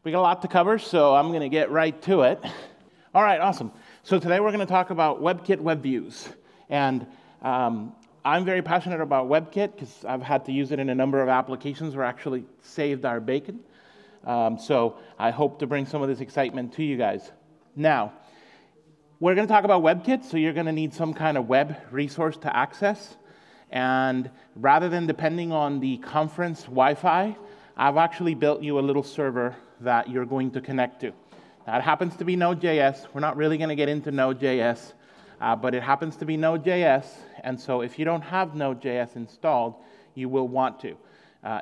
We got a lot to cover, so I'm going to get right to it. All right, awesome. So today we're going to talk about WebKit WebViews. And I'm very passionate about WebKit because I've had to use it in a number of applications where I actually saved our bacon. So I hope to bring some of this excitement to you guys. Now, we're going to talk about WebKit, so you're going to need some kind of web resource to access. And rather than depending on the conference Wi-Fi, I've actually built you a little server that you're going to connect to. Now, it happens to be Node.js. We're not really going to get into Node.js, but it happens to be Node.js. And so if you don't have Node.js installed, you will want to.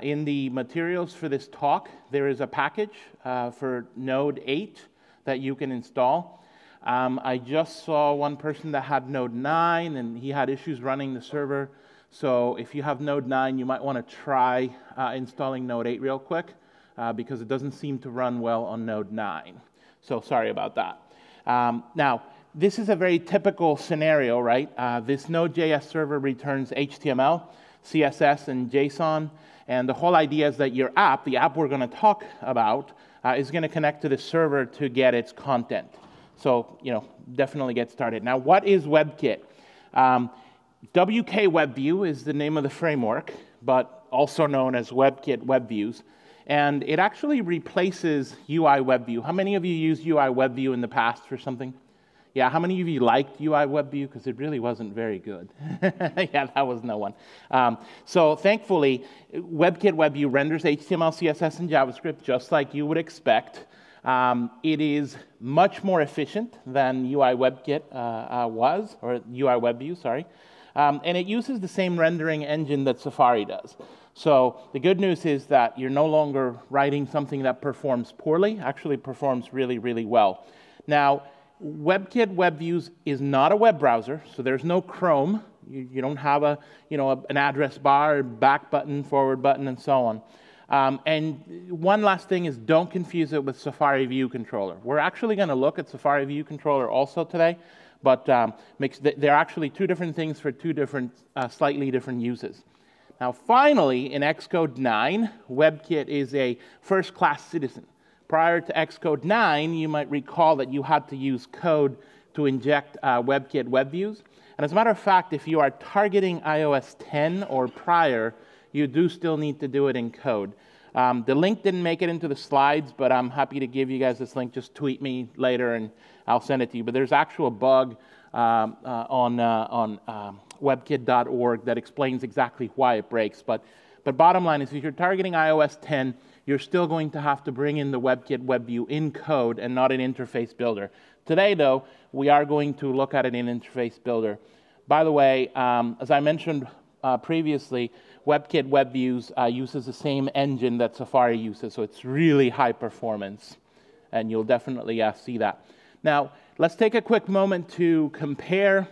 In the materials for this talk, there is a package for Node 8 that you can install. I just saw one person that had Node 9, and he had issues running the server. So if you have Node 9, you might want to try installing Node 8 real quick, because it doesn't seem to run well on Node 9. So sorry about that. Now, this is a very typical scenario, right? This Node.js server returns HTML, CSS, and JSON. And the whole idea is that your app, the app we're going to talk about, is going to connect to the server to get its content. So, definitely get started. Now, what is WebKit? WKWebView is the name of the framework, but also known as WebKit WebViews. And it actually replaces UI WebView. How many of you used UI WebView in the past for something? Yeah, how many of you liked UI WebView? Because it really wasn't very good. Yeah, that was no one. So thankfully, WebKit WebView renders HTML, CSS, and JavaScript just like you would expect. It is much more efficient than UI WebKit was, or UI WebView, sorry. And it uses the same rendering engine that Safari does. So the good news is that you're no longer writing something that performs poorly, actually performs really, really well. Now, WebKit WebViews is not a web browser, so there's no Chrome. You don't have an address bar, back button, forward button, and so on. And one last thing is don't confuse it with Safari View Controller. We're actually going to look at Safari View Controller also today, but they're actually two different things for two different, slightly different uses. Now, finally, in Xcode 9, WebKit is a first-class citizen. Prior to Xcode 9, you might recall that you had to use code to inject WebKit WebViews. And as a matter of fact, if you are targeting iOS 10 or prior, you do still need to do it in code. The link didn't make it into the slides, but I'm happy to give you guys this link. Just tweet me later, and I'll send it to you. But there's actual bug on WebKit.org that explains exactly why it breaks. But bottom line is, if you're targeting iOS 10, you're still going to have to bring in the WebKit WebView in code and not an interface builder. Today, though, we are going to look at it in interface builder. By the way, as I mentioned previously, WebKit WebViews uses the same engine that Safari uses, so it's really high performance, and you'll definitely see that. Now, let's take a quick moment to compare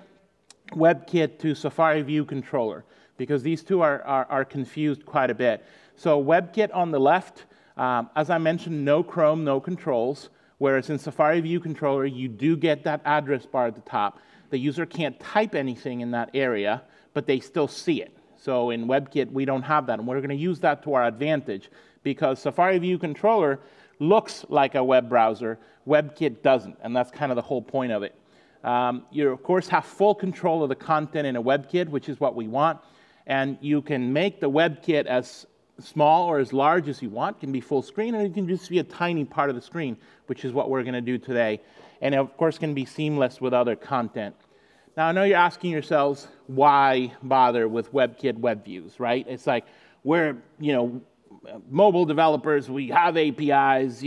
WebKit to Safari View Controller, because these two are confused quite a bit. So WebKit on the left, as I mentioned, no Chrome, no controls, whereas in Safari View Controller, you do get that address bar at the top. The user can't type anything in that area, but they still see it. So in WebKit, we don't have that, and we're going to use that to our advantage, because Safari View Controller looks like a web browser. WebKit doesn't, and that's kind of the whole point of it. You, of course, have full control of the content in a WebKit, which is what we want, and you can make the WebKit as small or as large as you want. It can be full screen, and it can just be a tiny part of the screen, which is what we're going to do today. And, of course, can be seamless with other content. Now, I know you're asking yourselves, why bother with WebKit WebViews, right? It's like, we're, mobile developers, we have APIs,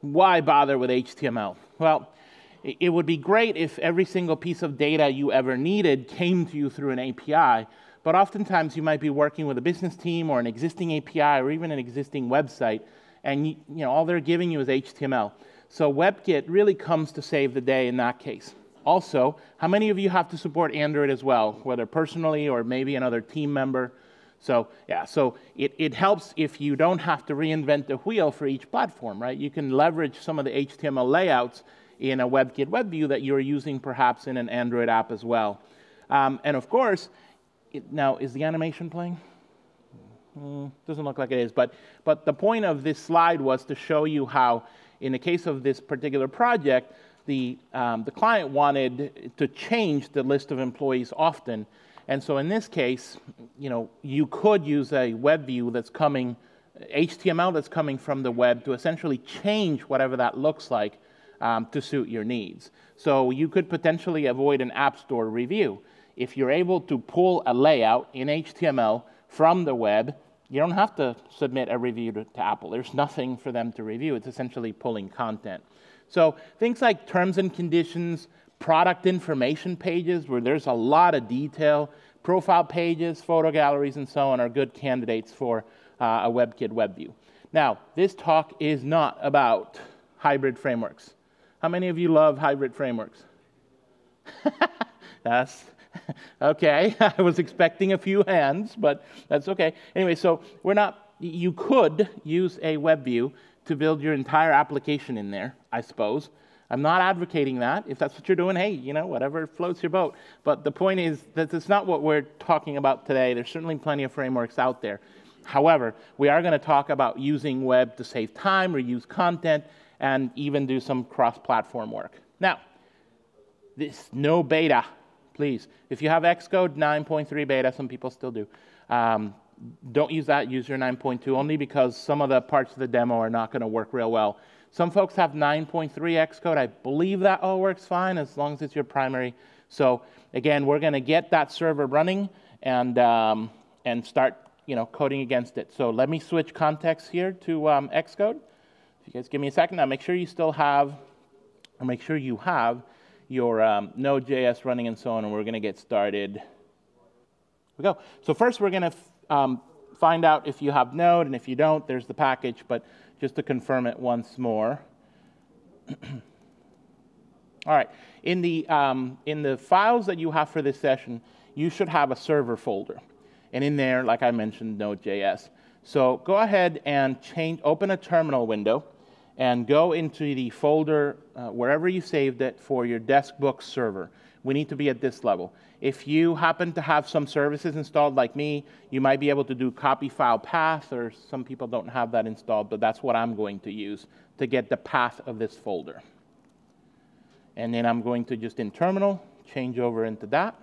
why bother with HTML? Well, it would be great if every single piece of data you ever needed came to you through an API, but oftentimes you might be working with a business team or an existing API or even an existing website, and all they're giving you is HTML. So WebKit really comes to save the day in that case. Also, how many of you have to support Android as well, whether personally or maybe another team member? So yeah, so it helps if you don't have to reinvent the wheel for each platform, right? You can leverage some of the HTML layouts in a WebKit WebView that you're using perhaps in an Android app as well. And of course, now, is the animation playing? Doesn't look like it is, but the point of this slide was to show you how, in the case of this particular project, the client wanted to change the list of employees often. And so in this case, you could use a web view that's coming, HTML that's coming from the web to essentially change whatever that looks like to suit your needs. So you could potentially avoid an App Store review. If you're able to pull a layout in HTML from the web, you don't have to submit a review to Apple. There's nothing for them to review. It's essentially pulling content. So things like terms and conditions, product information pages where there's a lot of detail, profile pages, photo galleries, and so on are good candidates for a WebKit WebView. Now, this talk is not about hybrid frameworks. How many of you love hybrid frameworks? That's okay. I was expecting a few hands, but that's okay. Anyway, so you could use a web view to build your entire application in there, I suppose. I'm not advocating that. If that's what you're doing, hey, whatever floats your boat. But the point is that it's not what we're talking about today. There's certainly plenty of frameworks out there. However, we are going to talk about using web to save time, reuse content, and even do some cross-platform work. Now, this no beta. Please, if you have Xcode 9.3 beta, some people still do, don't use that, use your 9.2, only because some of the parts of the demo are not going to work real well. Some folks have 9.3 Xcode. I believe that all works fine as long as it's your primary. So again, we're going to get that server running and start coding against it. So let me switch context here to Xcode. If you guys give me a second, now make sure you still have, or make sure you have your Node.js running and so on, and we're going to get started. Here we go. So first we're going to find out if you have Node, and if you don't, there's the package, but just to confirm it once more. All right. In the files that you have for this session, you should have a server folder. And in there, like I mentioned, Node.js. So go ahead and open a terminal window, and go into the folder wherever you saved it for your deskbook server. We need to be at this level. If you happen to have some services installed like me, you might be able to do copy file path, or some people don't have that installed, but that's what I'm going to use to get the path of this folder. And then I'm going to just in terminal, change over into that.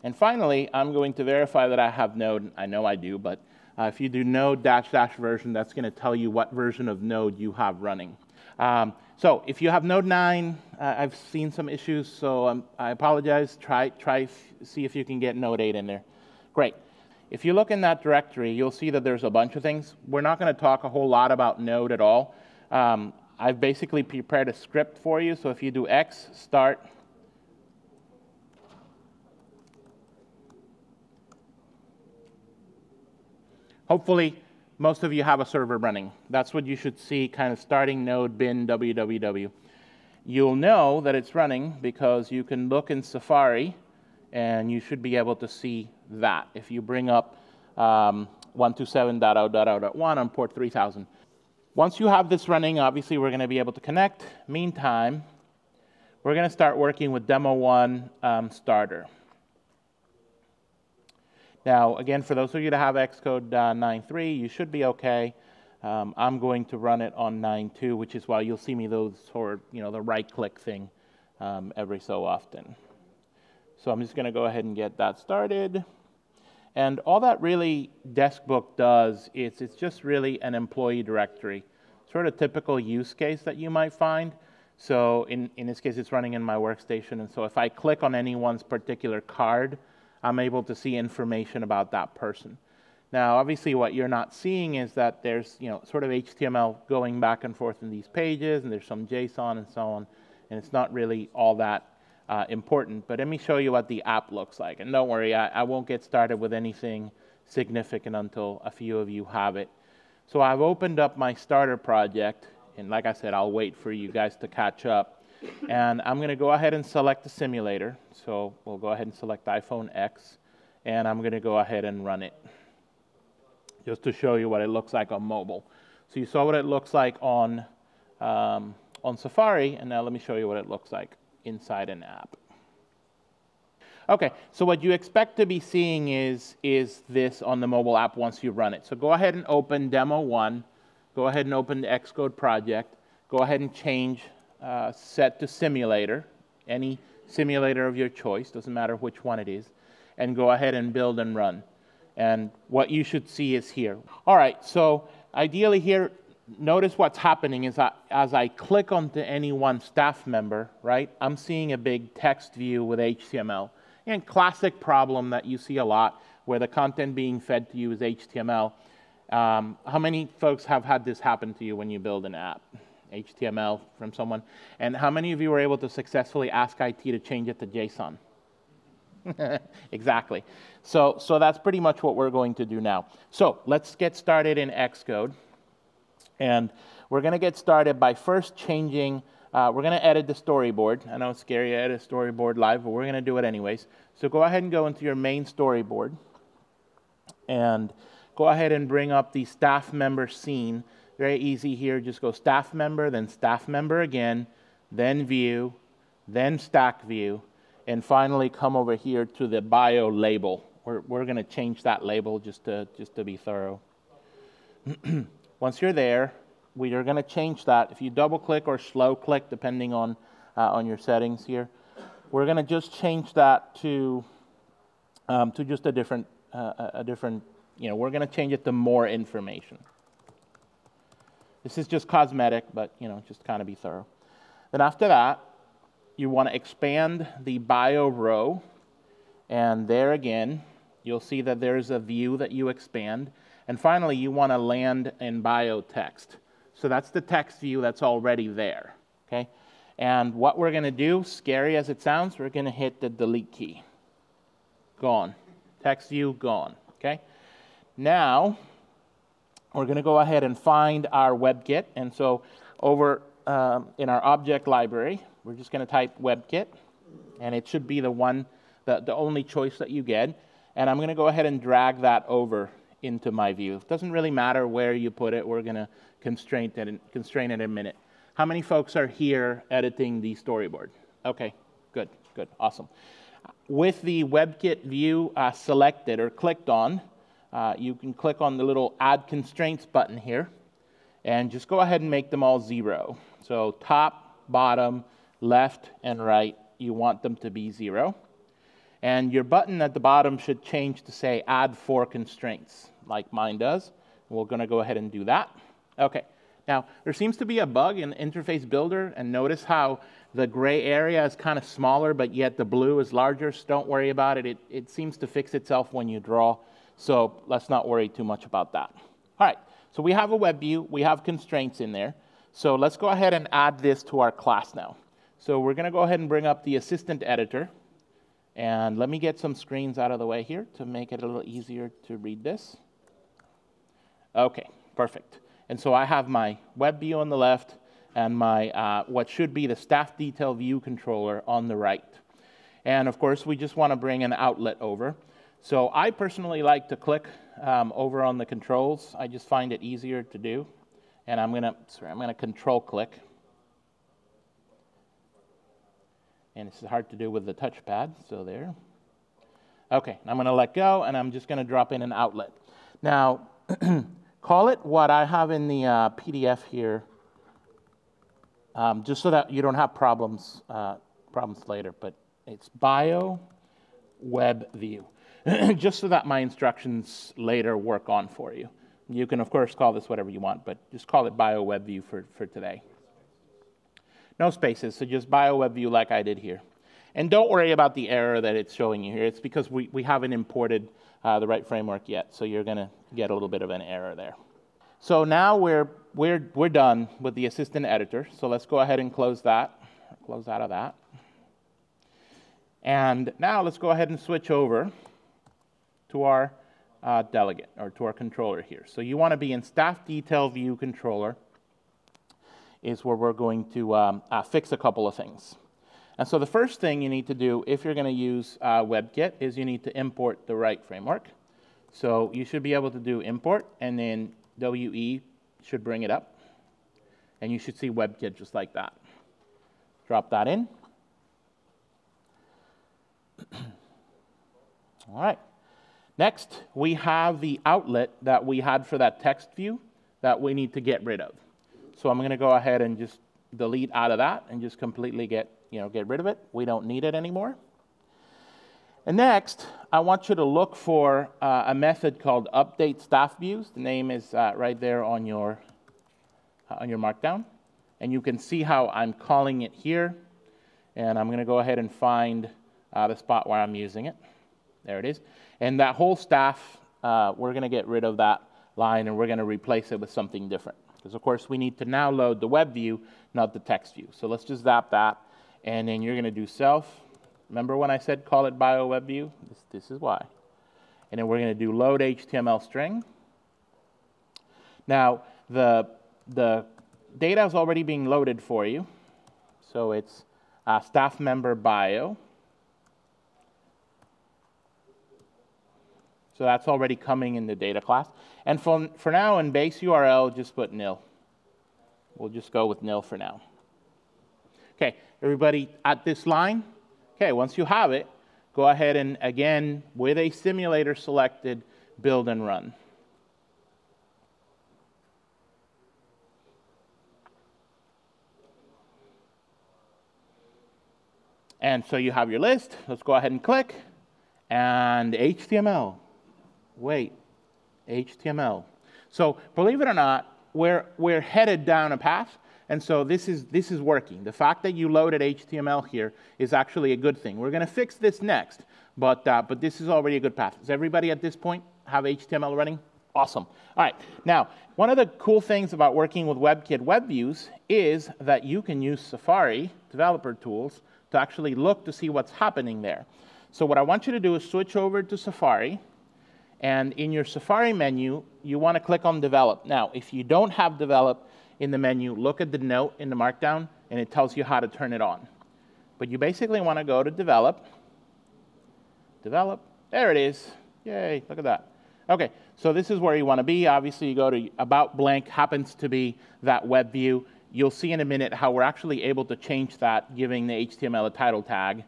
And finally, I'm going to verify that I have Node. I know I do, but if you do node -- version, that's going to tell you what version of Node you have running. So if you have Node 9, I've seen some issues, so I apologize. See if you can get Node 8 in there. Great. If you look in that directory, you'll see that there's a bunch of things. We're not going to talk a whole lot about Node at all. I've basically prepared a script for you, so if you do x start, hopefully, most of you have a server running. That's what you should see, kind of starting node bin www. You'll know that it's running because you can look in Safari, and you should be able to see that. If you bring up 127.0.0.1 on port 3000. Once you have this running, obviously, we're going to be able to connect. Meantime, we're going to start working with demo 1 starter. Now, again, for those of you that have Xcode 9.3, you should be okay. I'm going to run it on 9.2, which is why you'll see me the right-click thing every so often. So I'm just going to go ahead and get that started. And all that really Deskbook does is it's just really an employee directory, sort of typical use case that you might find. So in this case, it's running in my workstation. And so if I click on anyone's particular card, I'm able to see information about that person. Now, obviously, what you're not seeing is that there's sort of HTML going back and forth in these pages, and there's some JSON and so on, and it's not really all that important. But let me show you what the app looks like. And don't worry, I won't get started with anything significant until a few of you have it. So I've opened up my starter project, and like I said, I'll wait for you guys to catch up. And I'm going to go ahead and select the simulator. So we'll go ahead and select iPhone X, and I'm going to go ahead and run it, just to show you what it looks like on mobile. So you saw what it looks like on Safari, and now let me show you what it looks like inside an app. Okay, so what you expect to be seeing is this on the mobile app once you run it. So go ahead and open Demo 1. Go ahead and open the Xcode project. Go ahead and change set to simulator, any simulator of your choice, doesn't matter which one it is, and go ahead and build and run. And what you should see is here. All right, so ideally here, notice what's happening is as I click onto any one staff member, right, I'm seeing a big text view with HTML. And classic problem that you see a lot where the content being fed to you is HTML. How many folks have had this happen to you when you build an app? HTML from someone. And how many of you were able to successfully ask IT to change it to JSON? Exactly. So that's pretty much what we're going to do now. So let's get started in Xcode. And we're going to get started by first changing, we're going to edit the storyboard. I know it's scary to edit a storyboard live, but we're going to do it anyways. So go ahead and go into your main storyboard. And go ahead and bring up the staff member scene. Very easy here. Just go staff member, then staff member again, then view, then stack view, and finally come over here to the bio label. We're going to change that label just to be thorough. Once you're there, we are going to change that. If you double click or slow click, depending on your settings here, we're going to just change that to just a different, we're going to change it to more information. This is just cosmetic, but, just kind of be thorough. Then after that, you want to expand the bio row. And there again, you'll see that there's a view that you expand. And finally, you want to land in bio text. So that's the text view that's already there. Okay? And what we're going to do, scary as it sounds, we're going to hit the delete key. Gone. Text view, gone. Okay? Now, we're going to go ahead and find our WebKit. And so over in our object library, we're just going to type WebKit. And it should be the only choice that you get. And I'm going to go ahead and drag that over into my view. It doesn't really matter where you put it. We're going to constrain it in a minute. How many folks are here editing the storyboard? Okay, good, awesome. With the WebKit view selected or clicked on, you can click on the little Add Constraints button here, and just go ahead and make them all 0. So top, bottom, left, and right, you want them to be 0. And your button at the bottom should change to say Add 4 Constraints, like mine does. We're going to go ahead and do that. Okay. Now, there seems to be a bug in Interface Builder, and notice how the gray area is kind of smaller, but yet the blue is larger, so don't worry about it. It seems to fix itself when you draw. So let's not worry too much about that. All right, so we have a web view. We have constraints in there. So let's go ahead and add this to our class now. So we're going to go ahead and bring up the assistant editor. And let me get some screens out of the way here to make it a little easier to read this. Okay, perfect. And so I have my web view on the left and my what should be the staff detail view controller on the right. And of course, we just want to bring an outlet over. So I personally like to click over on the controls. I just find it easier to do. And I'm gonna control click. And this is hard to do with the touchpad, so there. Okay, I'm gonna let go, and I'm just gonna drop in an outlet. Now, call it what I have in the PDF here, just so that you don't have problems later, but it's WKWebView. Just so that my instructions later work on for you. You can, of course, call this whatever you want, but just call it WKWebView for today. No spaces, so just WKWebView like I did here. And don't worry about the error that it's showing you here. It's because we haven't imported the right framework yet, so you're going to get a little bit of an error there. So now we're done with the assistant editor. So let's go ahead and close that. Close out of that. And now let's go ahead and switch over to our delegate, or to our controller here. So you want to be in Staff Detail View Controller, is where we're going to fix a couple of things. And so the first thing you need to do if you're going to use WebKit is you need to import the right framework. So you should be able to do import, and then WE should bring it up. And you should see WebKit just like that. Drop that in. All right. Next, we have the outlet that we had for that text view that we need to get rid of. So I'm going to go ahead and just delete out of that and just completely get rid of it. We don't need it anymore. And next, I want you to look for a method called update staff views. The name is right there on your markdown. And you can see how I'm calling it here. And I'm going to go ahead and find the spot where I'm using it. There it is. And that whole staff, we're going to get rid of that line, and we're going to replace it with something different. Because, of course, we need to now load the web view, not the text view. So let's just zap that. And then you're going to do self. Remember when I said call it bio web view? This is why. And then we're going to do load HTML string. Now, the data is already being loaded for you. So it's staff member bio. So that's already coming in the data class. And for now, in base URL, just put nil. We'll just go with nil for now. Okay, everybody at this line? Okay, once you have it, go ahead and, again, with a simulator selected, build and run. And so you have your list. Let's go ahead and click. And HTML. Wait, HTML. So believe it or not, we're headed down a path. And so this is working. The fact that you loaded HTML here is actually a good thing. We're going to fix this next, but this is already a good path. Does everybody at this point have HTML running? Awesome. All right. Now, one of the cool things about working with WebKitWebViews is that you can use Safari developer tools to actually look to see what's happening there. So what I want you to do is switch over to Safari. And in your Safari menu, you want to click on Develop. Now, if you don't have Develop in the menu, look at the note in the Markdown, and it tells you how to turn it on. But you basically want to go to Develop. Develop. There it is. Yay, look at that. OK, so this is where you want to be. Obviously, you go to About Blank, happens to be that web view. You'll see in a minute how we're actually able to change that, giving the HTML a title tag.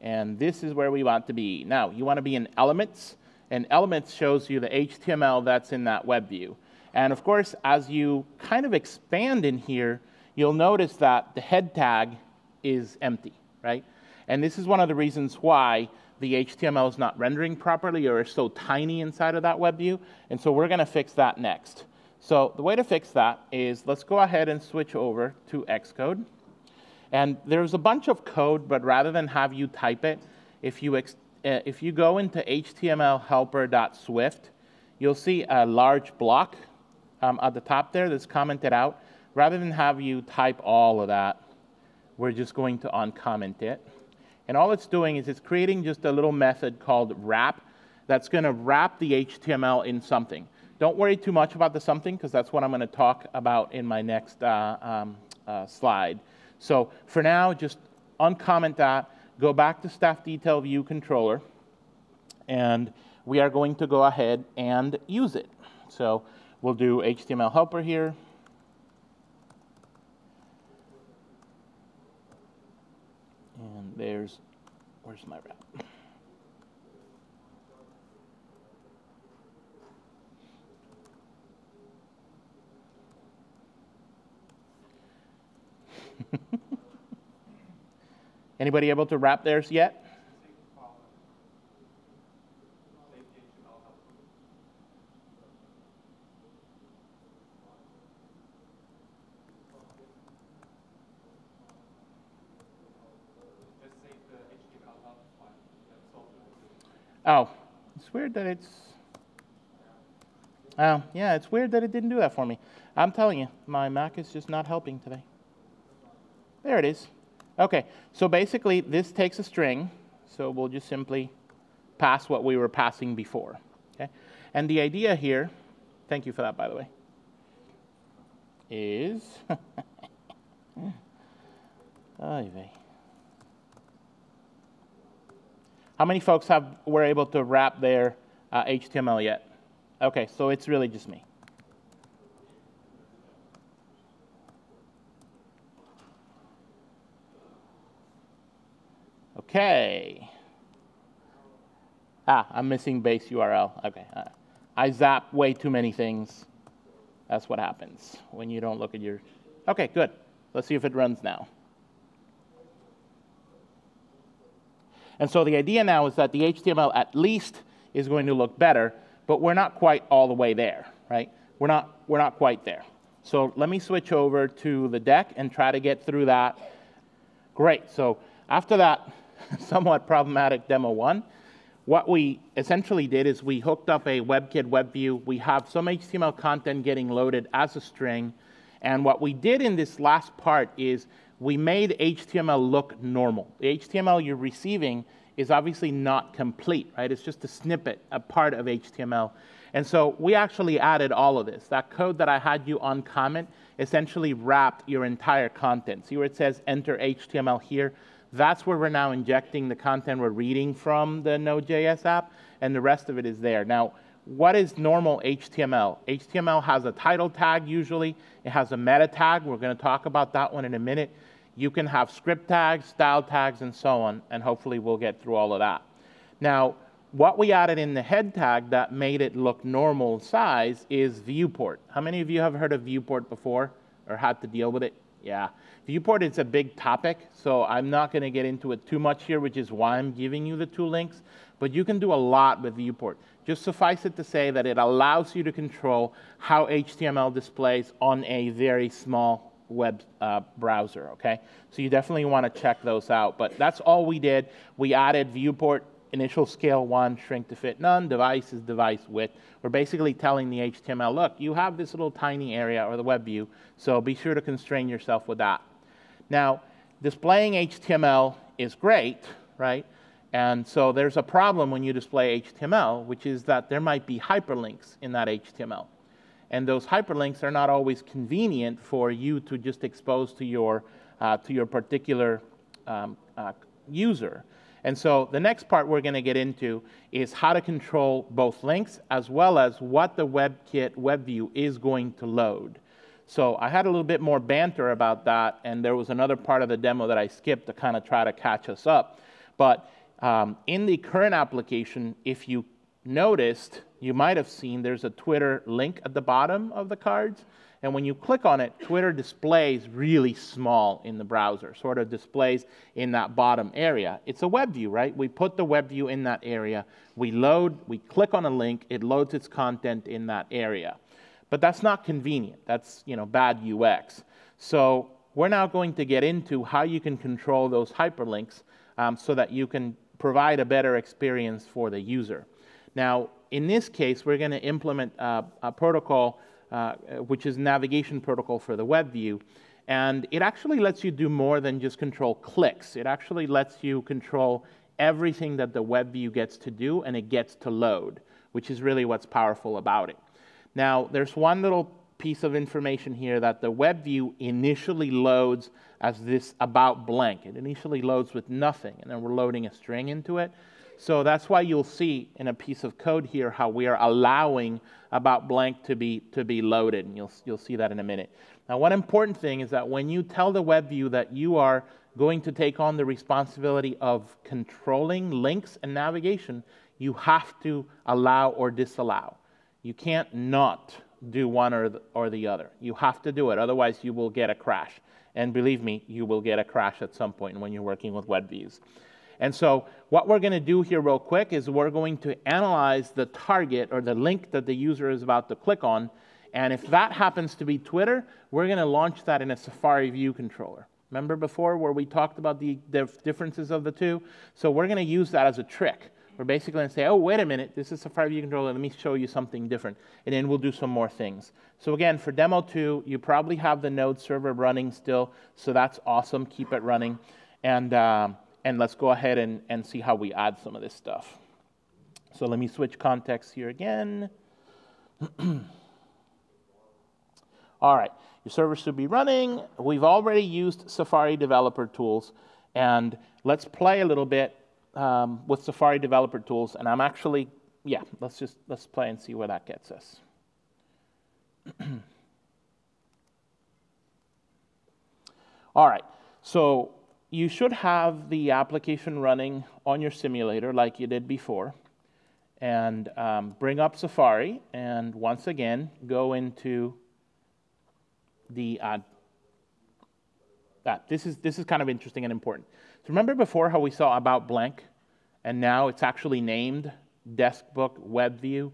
And this is where we want to be. Now, you want to be in Elements. And Elements shows you the HTML that's in that web view. And of course, as you kind of expand in here, you'll notice that the head tag is empty, right? And this is one of the reasons why the HTML is not rendering properly or is so tiny inside of that web view. And so we're going to fix that next. So the way to fix that is let's go ahead and switch over to Xcode. And there's a bunch of code, but rather than have you type it, if you go into html-helper.swift, you'll see a large block at the top there that's commented out. Rather than have you type all of that, we're just going to uncomment it. And all it's doing is it's creating just a little method called wrap that's going to wrap the HTML in something. Don't worry too much about the something, because that's what I'm going to talk about in my next slide. So for now, just uncomment that. Go back to Staff Detail View Controller, and we are going to go ahead and use it. So we'll do HTML helper here. And where's my wrap? Anybody able to wrap theirs yet? Oh, it's weird that it's... Oh, yeah, it's weird that it didn't do that for me. I'm telling you, my Mac is just not helping today. There it is. OK, so basically, this takes a string. So we'll just simply pass what we were passing before. Okay? And the idea here, thank you for that, by the way, is... How many folks were able to wrap their HTML yet? OK, so it's really just me. OK. I'm missing base URL. Okay. I zap way too many things. That's what happens when you don't look at your... Okay, good. Let's see if it runs now. And so the idea now is that the HTML at least is going to look better, but we're not quite all the way there, right? We're not quite there. So let me switch over to the deck and try to get through that. Great. So after that somewhat problematic demo 1, what we essentially did is we hooked up a WebKit We have some HTML content getting loaded as a string. And what we did in this last part is we made HTML look normal. The HTML you're receiving is obviously not complete, right? It's just a snippet, a part of HTML. And so we actually added all of this. That code that I had you uncomment essentially wrapped your entire content. See where it says enter HTML here? That's where we're now injecting the content we're reading from the Node.js app, and the rest of it is there. Now, what is normal HTML? HTML has a title tag usually. It has a meta tag. We're going to talk about that one in a minute. You can have script tags, style tags, and so on, and hopefully we'll get through all of that. Now, what we added in the head tag that made it look normal size is viewport. How many of you have heard of viewport before or had to deal with it? Yeah. Viewport is a big topic, so I'm not going to get into it too much here, which is why I'm giving you the 2 links. But you can do a lot with viewport. Just suffice it to say that it allows you to control how HTML displays on a very small web browser, okay? So you definitely want to check those out. But that's all we did. We added viewport, initial scale 1, shrink to fit none, device is device width. We're basically telling the HTML, look, you have this little tiny area, or the web view, so be sure to constrain yourself with that. Now, displaying HTML is great, right? And so there's a problem when you display HTML, which is that there might be hyperlinks in that HTML. And those hyperlinks are not always convenient for you to just expose to your particular user. And so the next part we're going to get into is how to control both links as well as what the WebKit WebView is going to load. So I had a little bit more banter about that, and there was another part of the demo that I skipped to kind of try to catch us up. But in the current application, if you noticed, you might have seen there's a Twitter link at the bottom of the cards. And when you click on it, Twitter displays really small in the browser, sort of displays in that bottom area. It's a web view, right? We put the web view in that area. We click on a link, it loads its content in that area. But that's not convenient. That's, bad UX. So we're now going to get into how you can control those hyperlinks so that you can provide a better experience for the user. Now, in this case, we're going to implement a protocol which is navigation protocol for the web view. And it actually lets you do more than just control clicks. It actually lets you control everything that the web view gets to do, and it gets to load, which is really what's powerful about it. Now, there's one little piece of information here that the web view initially loads as this about blank. It initially loads with nothing, and then we're loading a string into it. So that's why you'll see in a piece of code here how we are allowing about blank to be loaded, and you'll see that in a minute. Now, one important thing is that when you tell the web view that you are going to take on the responsibility of controlling links and navigation, you have to allow or disallow. You can't not do one or the other. You have to do it, otherwise you will get a crash. And believe me, you will get a crash at some point when you're working with web views. And so what we're going to do here real quick is we're going to analyze the target or the link that the user is about to click on. And if that happens to be Twitter, we're going to launch that in a Safari view controller. Remember before where we talked about the differences of the two? So we're going to use that as a trick. We're basically going to say, oh, wait a minute, this is Safari view controller. Let me show you something different. And then we'll do some more things. So again, for demo 2, you probably have the Node server running still. So that's awesome. Keep it running. And let's go ahead and see how we add some of this stuff. So let me switch context here again. All right, your server should be running. We've already used Safari Developer Tools. And let's play a little bit with Safari Developer Tools. And I'm actually, let's play and see where that gets us. All right, so you should have the application running on your simulator like you did before. and bring up Safari, and once again, go into the, this is kind of interesting and important. So remember before how we saw about blank, and now it's actually named WKWebView?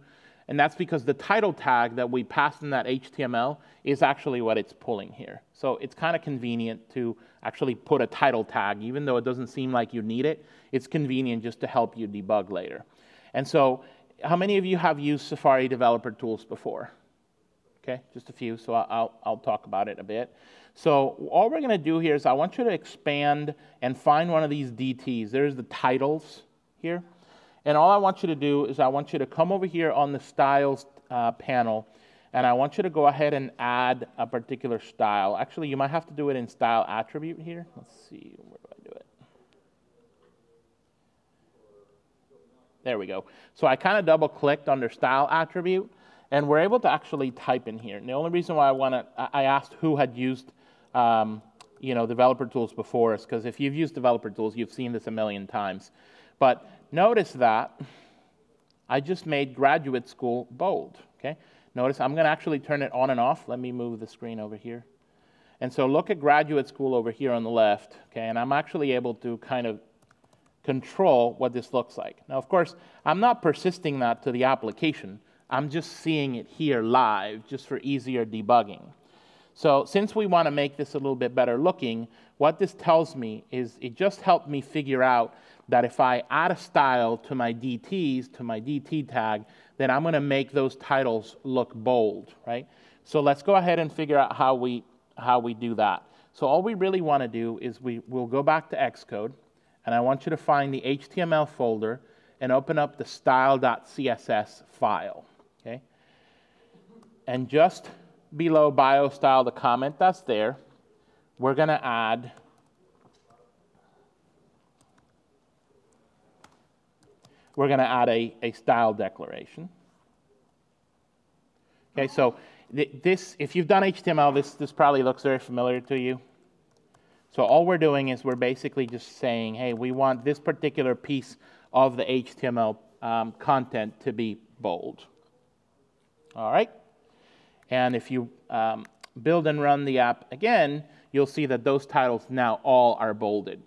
And that's because the title tag that we passed in that HTML is actually what it's pulling here. So it's kind of convenient to actually put a title tag, even though it doesn't seem like you need it. It's convenient just to help you debug later. And so how many of you have used Safari Developer Tools before? Okay, just a few, so I'll talk about it a bit. So all we're going to do here is I want you to expand and find one of these DTs. There's the titles here. And all I want you to do is I want you to come over here on the Styles panel, and I want you to go ahead and add a particular style. Actually, you might have to do it in Style Attribute here. Let's see, where do I do it? There we go. So I kind of double-clicked under Style Attribute, and we're able to actually type in here. And the only reason why I asked who had used developer tools before is because if you've used developer tools, you've seen this a million times. But notice that I just made graduate school bold. Okay? Notice I'm going to actually turn it on and off. Let me move the screen over here. And so look at graduate school over here on the left. Okay? And I'm actually able to kind of control what this looks like. Now, of course, I'm not persisting that to the application. I'm just seeing it here live just for easier debugging. So since we want to make this a little bit better looking, what this tells me is it just helped me figure out that if I add a style to my DTs, to my DT tag, then I'm going to make those titles look bold, right? So let's go ahead and figure out how we do that. So all we really want to do is we'll go back to Xcode, and I want you to find the HTML folder and open up the style.css file, okay? And just below bio style, the comment that's there, we're going to add a style declaration. Okay, so this, if you've done HTML, this probably looks very familiar to you. So all we're doing is we're basically just saying, hey, we want this particular piece of the HTML content to be bold. All right? And if you build and run the app again, you'll see that those titles now all are bolded.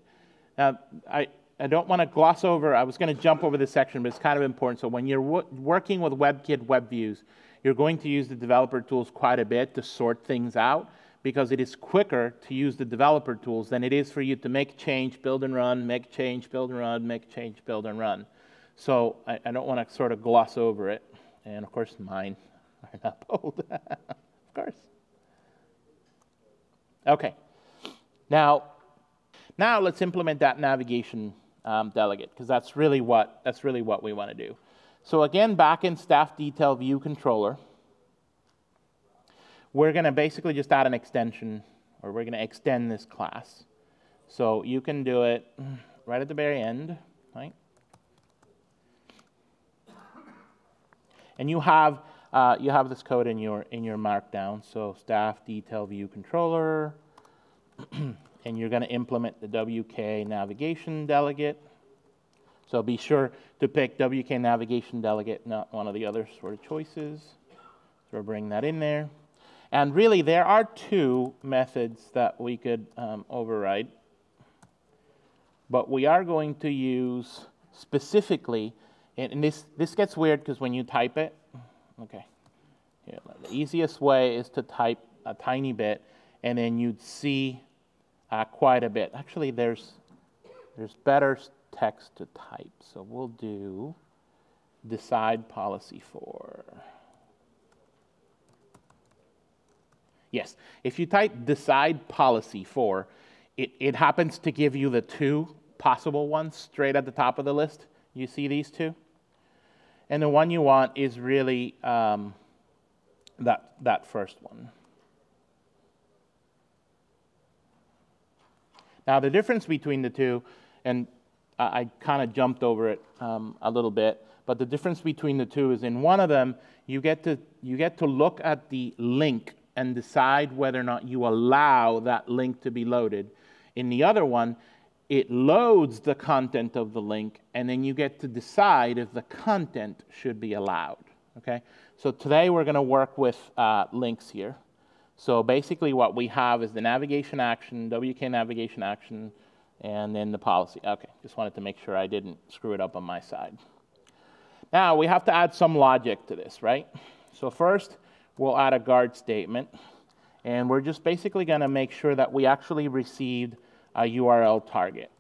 Now, I don't want to gloss over, I was going to jump over this section, but it's kind of important. So when you're working with WebKit WebViews, you're going to use the developer tools quite a bit to sort things out, because it is quicker to use the developer tools than it is for you to make change, build and run, make change, build and run, make change, build and run. So I don't want to sort of gloss over it. And of course, mine are not bold, of course. Okay. Now let's implement that navigation delegate, because that's really what we want to do. So again, back in staff detail view controller, we're going to basically just add an extension, or we're going to extend this class. So you can do it right at the very end, right? And you have this code in your markdown. So staff detail view controller, and you're going to implement the WK navigation delegate. So be sure to pick WK navigation delegate, not one of the other sort of choices. So we'll bring that in there. And really, there are two methods that we could override. But we are going to use specifically, and this gets weird because when you type it, okay, here, the easiest way is to type a tiny bit, and then you'd see quite a bit. Actually, there's better text to type. So we'll do decide policy for. Yes, if you type decide policy for, it happens to give you the two possible ones straight at the top of the list. You see these two? And the one you want is really that first one. Now the difference between the two, and I kind of jumped over it a little bit, but the difference between the two is in one of them, you get to look at the link and decide whether or not you allow that link to be loaded. In the other one, it loads the content of the link, and then you get to decide if the content should be allowed. Okay? So today we're going to work with links here. So basically what we have is the navigation action, WK navigation action, and then the policy. Okay, just wanted to make sure I didn't screw it up on my side. Now we have to add some logic to this, right? So first we'll add a guard statement, and we're just basically going to make sure that we actually received a URL target.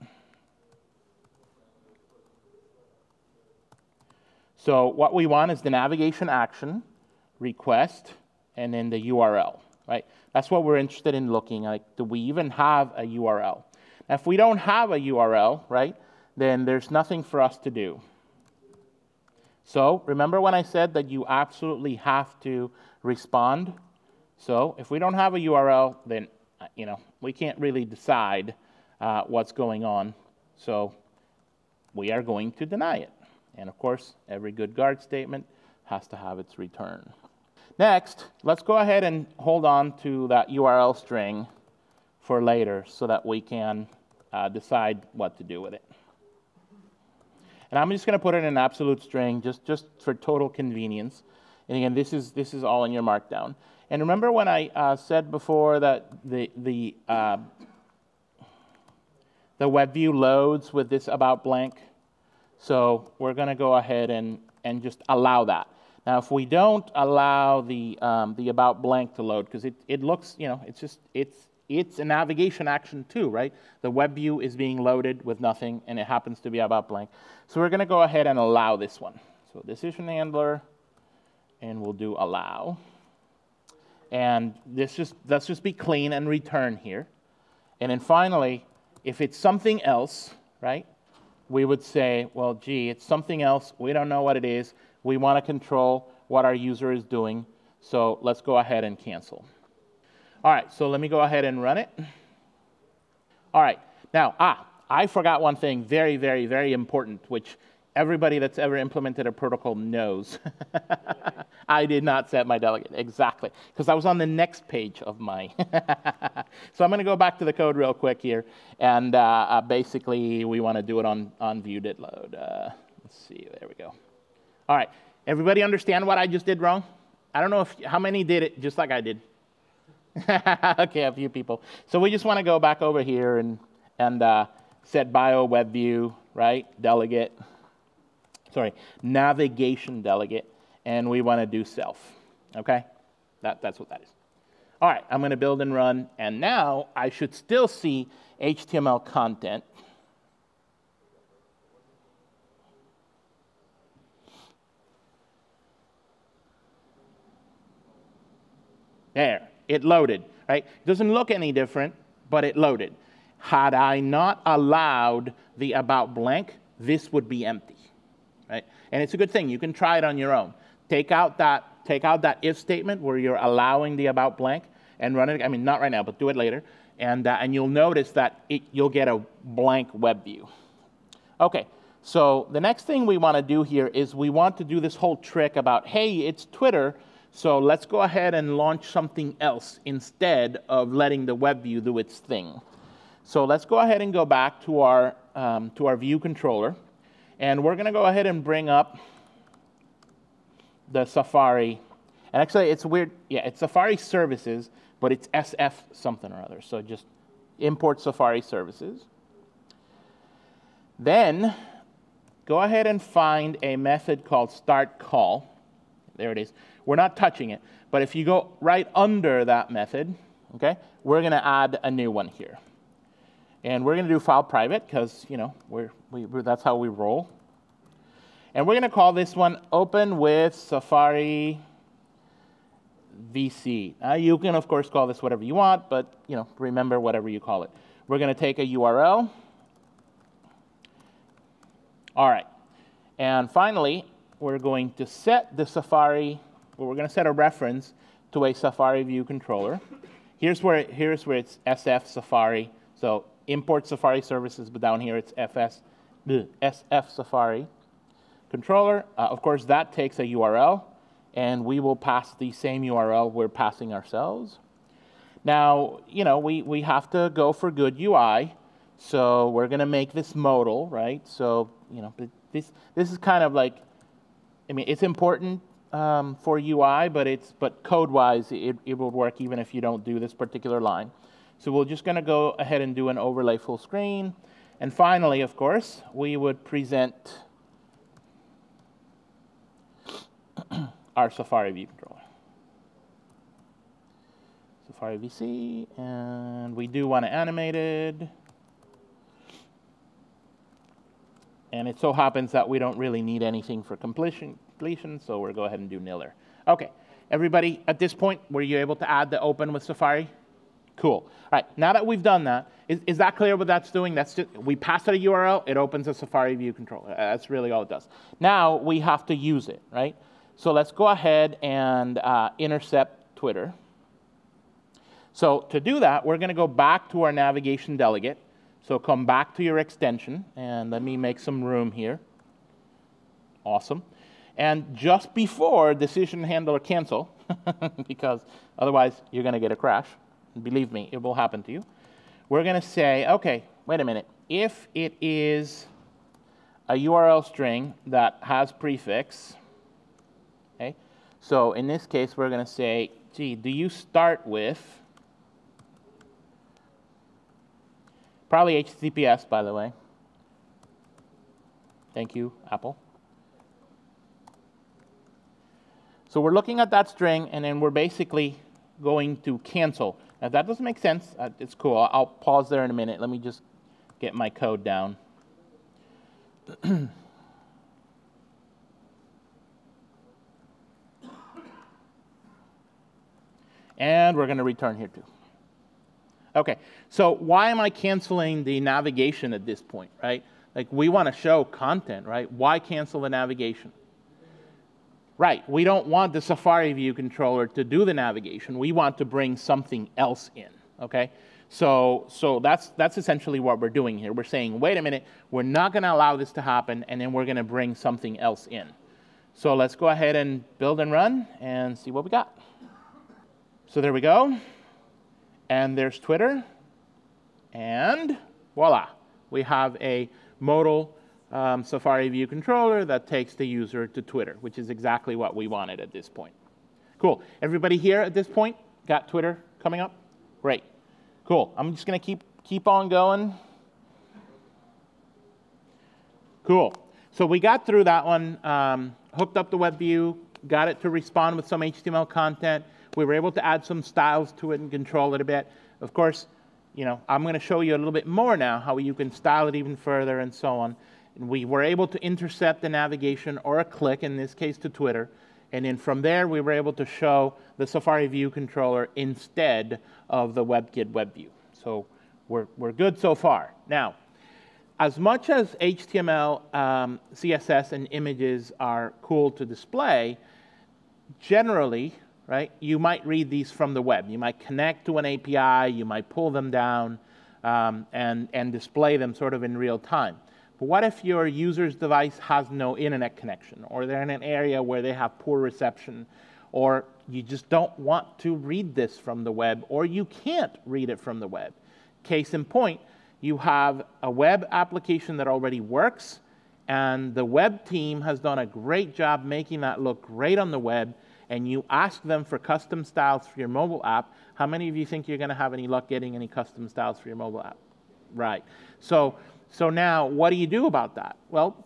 So what we want is the navigation action, request, and then the URL, right? That's what we're interested in looking like. Do we even have a URL? Now, if we don't have a URL, right, then there's nothing for us to do. So remember when I said that you absolutely have to respond? So if we don't have a URL, then we can't really decide what's going on. So we are going to deny it. And of course, every good guard statement has to have its return. Next, let's go ahead and hold on to that URL string for later so that we can decide what to do with it. And I'm just going to put it in an absolute string just for total convenience. And again, this is all in your markdown. And remember when I said before that the web view loads with this about blank? So we're going to go ahead and just allow that. Now, if we don't allow the about blank to load, because it looks, it's a navigation action too, right? The web view is being loaded with nothing, and it happens to be about blank. So we're going to go ahead and allow this one. So decision handler, and we'll do allow. And let's just be clean and return here. And then finally, if it's something else, right, we would say, well, gee, it's something else. We don't know what it is. We want to control what our user is doing. So let's go ahead and cancel. All right, so let me go ahead and run it. All right, now, I forgot one thing very, very, very important, which everybody that's ever implemented a protocol knows. I did not set my delegate, exactly, because I was on the next page of my. So I'm going to go back to the code real quick here, and basically we want to do it on view did load. Let's see, there we go. All right, everybody understand what I just did wrong? I don't know how many did it just like I did. Okay, a few people. So we just want to go back over here and set bio web view, right? Delegate. Sorry, navigation delegate, and we want to do self. Okay, that's what that is. All right, I'm going to build and run, and now I should still see HTML content. There, it loaded, right? It doesn't look any different, but it loaded. Had I not allowed the about blank, this would be empty, right? And it's a good thing. You can try it on your own. Take out that if statement where you're allowing the about blank and run it. I mean, not right now, but do it later. And you'll notice that you'll get a blank web view. Okay, so the next thing we want to do here is we want to do this whole trick about, hey, it's Twitter, so let's go ahead and launch something else instead of letting the web view do its thing. So let's go ahead and go back to our view controller, and we're going to go ahead and bring up the Safari. And actually, it's weird. Yeah, it's Safari services, but it's SF something or other. So just import Safari services. Then go ahead and find a method called start call. There it is. We're not touching it, but if you go right under that method, okay, we're going to add a new one here. And we're going to do file private because, that's how we roll. And we're going to call this one open with Safari VC. You can, of course, call this whatever you want, but, remember whatever you call it. We're going to take a URL. All right. And finally, we're going to set the Safari, we're going to set a reference to a Safari view controller. Here's where it's SF Safari. So import Safari services, but down here it's SF Safari controller. Of course, that takes a URL, and we will pass the same URL we're passing ourselves. Now, we have to go for good UI. So we're going to make this modal, right? So, you know, this is kind of like, I mean, it's important for UI, but code-wise, it will work even if you don't do this particular line. So we're just going to go ahead and do an overlay full screen. And finally, of course, we would present our Safari view controller. Safari VC, and we do want to animate it. And it so happens that we don't really need anything for completion, so we'll go ahead and do nil there. Okay, everybody, at this point, were you able to add the open with Safari? Cool. All right, now that we've done that, is that clear what that's doing? That's just, we pass it a URL, it opens a Safari view controller. That's really all it does. Now we have to use it, right? So let's go ahead and intercept Twitter. So to do that, we're going to go back to our navigation delegate. So come back to your extension, and let me make some room here. Awesome. And just before decision handler cancel, because otherwise you're going to get a crash. Believe me, it will happen to you. We're going to say, okay, wait a minute. If it is a URL string that has prefix, okay, so in this case, we're going to say, gee, do you start with, probably HTTPS, by the way. Thank you, Apple. So we're looking at that string, and then we're basically going to cancel. Now, if that doesn't make sense, it's cool. I'll pause there in a minute. Let me just get my code down. And we're going to return here too. Okay, so why am I canceling the navigation at this point, right? Like, we want to show content, right? Why cancel the navigation? Right, we don't want the Safari view controller to do the navigation. We want to bring something else in, okay? So that's essentially what we're doing here. We're saying, wait a minute, we're not going to allow this to happen, and then we're going to bring something else in. So let's go ahead and build and run and see what we got. So there we go. And there's Twitter. And voila, we have a modal Safari view controller that takes the user to Twitter, which is exactly what we wanted at this point. Cool. Everybody here at this point got Twitter coming up? Great. Cool. I'm just going to keep on going. Cool. So we got through that one, hooked up the WebView, got it to respond with some HTML content. We were able to add some styles to it and control it a bit. Of course, you know, I'm going to show you a little bit more now how you can style it even further and so on. And we were able to intercept the navigation or a click, in this case to Twitter. And then from there, we were able to show the Safari view controller instead of the WebKit WebView. So we're good so far. Now, as much as HTML, CSS, and images are cool to display, generally, right, you might read these from the web. You might connect to an API, you might pull them down, and display them sort of in real time. But what if your user's device has no internet connection, or they're in an area where they have poor reception, or you just don't want to read this from the web, or you can't read it from the web? Case in point, you have a web application that already works, and the web team has done a great job making that look great on the web, and you ask them for custom styles for your mobile app. How many of you think you're going to have any luck getting any custom styles for your mobile app? Right. So now, what do you do about that? Well,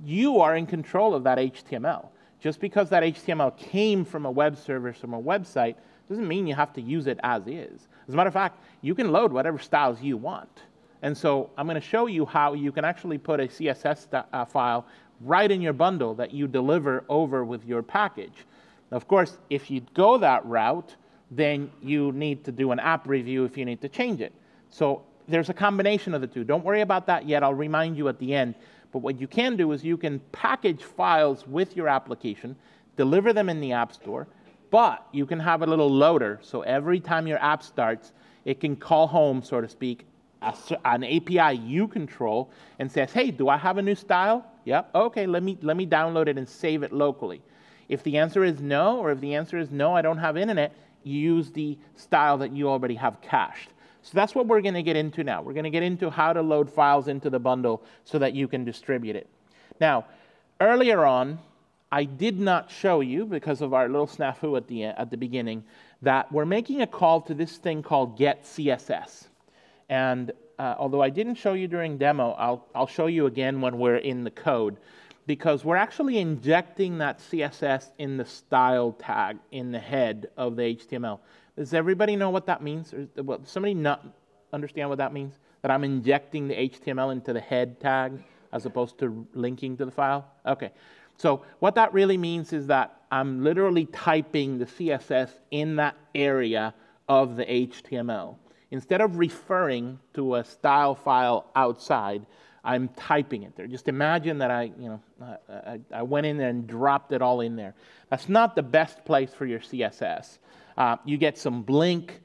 you are in control of that HTML. Just because that HTML came from a web service, from a website, doesn't mean you have to use it as is. As a matter of fact, you can load whatever styles you want. And so I'm going to show you how you can actually put a CSS file right in your bundle that you deliver over with your package. Now, of course, if you go that route, then you need to do an app review if you need to change it. So there's a combination of the two. Don't worry about that yet. I'll remind you at the end. But what you can do is you can package files with your application, deliver them in the App Store, but you can have a little loader. So every time your app starts, it can call home, so to speak, an API you control and says, hey, do I have a new style? Yep. Okay, let me download it and save it locally. If the answer is no, or if the answer is no, I don't have internet, you use the style that you already have cached. So that's what we're going to get into now. We're going to get into how to load files into the bundle so that you can distribute it. Now, earlier on, I did not show you, because of our little snafu at the beginning, that we're making a call to this thing called getCSS. And although I didn't show you during demo, I'll show you again when we're in the code, because we're actually injecting that CSS in the style tag in the head of the HTML. Does everybody know what that means? Or, well, does somebody not understand what that means? That I'm injecting the HTML into the head tag as opposed to linking to the file? Okay. So what that really means is that I'm literally typing the CSS in that area of the HTML. Instead of referring to a style file outside, I'm typing it there. Just imagine that I went in there and dropped it all in there. That's not the best place for your CSS. You get some blink.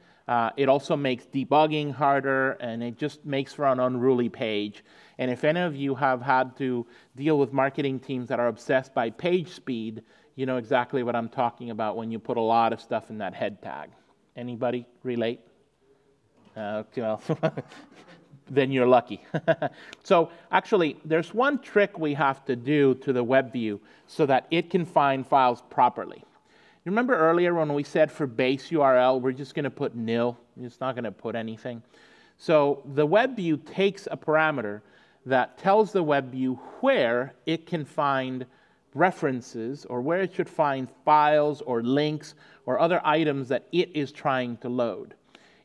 It also makes debugging harder, and it just makes for an unruly page. And if any of you have had to deal with marketing teams that are obsessed by page speed, you know exactly what I'm talking about when you put a lot of stuff in that head tag. Anybody relate? Well, then you're lucky. So actually, there's one trick we have to do to the web view so that it can find files properly. You remember earlier when we said for base URL, we're just going to put nil. It's not going to put anything. So the web view takes a parameter that tells the web view where it can find references or where it should find files or links or other items that it is trying to load.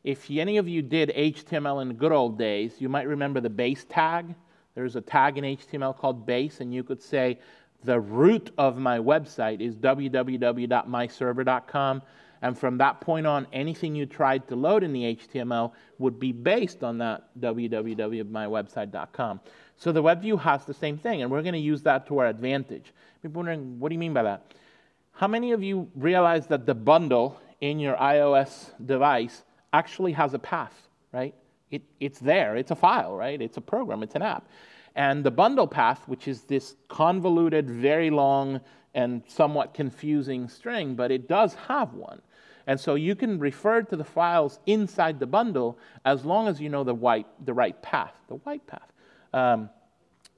If any of you did HTML in the good old days, you might remember the base tag. There's a tag in HTML called base, and you could say the root of my website is www.myserver.com, and from that point on, anything you tried to load in the HTML would be based on that www.mywebsite.com. So the web view has the same thing, and we're going to use that to our advantage. People are wondering, what do you mean by that? How many of you realize that the bundle in your iOS device actually has a path, right? It's there. It's a file, right? It's a program. It's an app. And the bundle path, which is this convoluted, very long, and somewhat confusing string, but it does have one. And so you can refer to the files inside the bundle as long as you know the right path, the white path.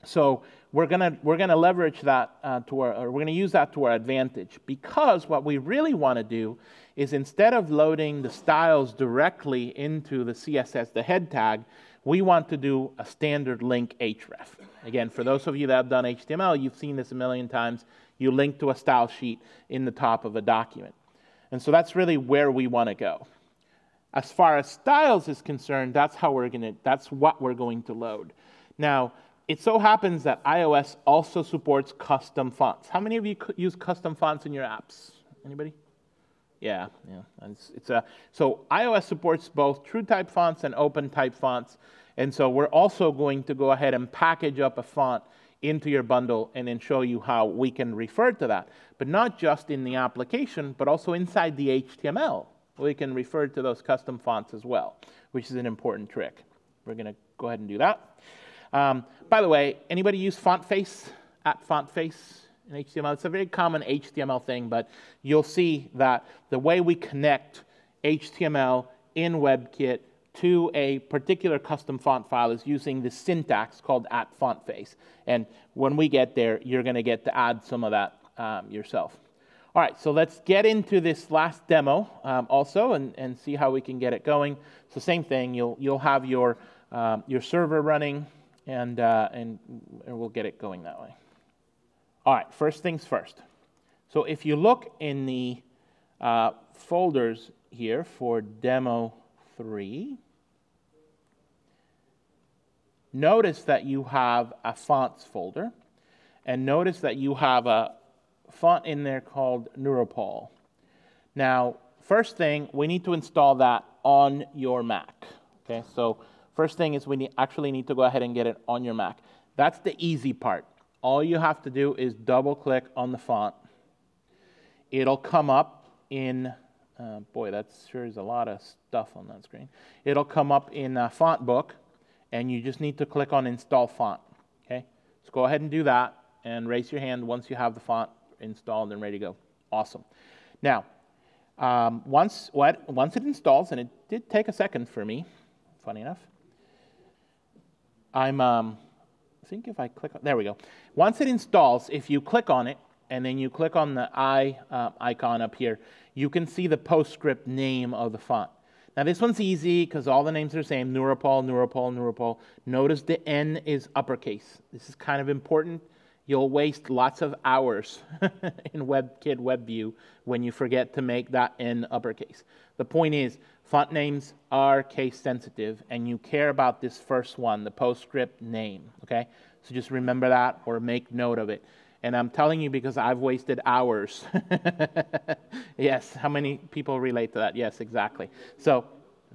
So we're gonna leverage that we're gonna use that to our advantage, because what we really want to do is, instead of loading the styles directly into the CSS, the head tag, we want to do a standard link href. Again, for those of you that have done HTML, you've seen this a million times. You link to a style sheet in the top of a document. And so that's really where we want to go. As far as styles is concerned, that's what we're going to load. Now, it so happens that iOS also supports custom fonts. How many of you use custom fonts in your apps? Anybody? Yeah. So iOS supports both true type fonts and open type fonts. And so we're also going to go ahead and package up a font into your bundle and then show you how we can refer to that. But not just in the application, but also inside the HTML. We can refer to those custom fonts as well, which is an important trick. We're going to go ahead and do that. By the way, anybody use font face, @font face in HTML? It's a very common HTML thing, but you'll see that the way we connect HTML in WebKit to a particular custom font file is using the syntax called @fontface. And when we get there, you're going to get to add some of that yourself. All right, so let's get into this last demo also and see how we can get it going. So same thing, you'll have your server running, and we'll get it going that way. All right, first things first. So if you look in the folders here for demo 3, notice that you have a fonts folder, and notice that you have a font in there called Neuropol. Now, first thing, we need to install that on your Mac. Okay, so first thing is we actually need to go ahead and get it on your Mac. That's the easy part. All you have to do is double-click on the font. It'll come up in, boy, that sure is a lot of stuff on that screen. It'll come up in a font book, and you just need to click on Install Font. Okay, so go ahead and do that, and raise your hand once you have the font installed and ready to go. Awesome. Now, once it installs, and it did take a second for me, funny enough. I think if I click, there we go. Once it installs, if you click on it, and then you click on the eye icon up here, you can see the PostScript name of the font. Now this one's easy because all the names are the same, Nurapol, Nurapol, Nurapol. Notice the N is uppercase. This is kind of important. You'll waste lots of hours in WebKit/WebView when you forget to make that N uppercase. The point is, font names are case sensitive, and you care about this first one, the PostScript name, okay? So just remember that or make note of it. And I'm telling you because I've wasted hours. Yes, how many people relate to that? Yes, exactly. So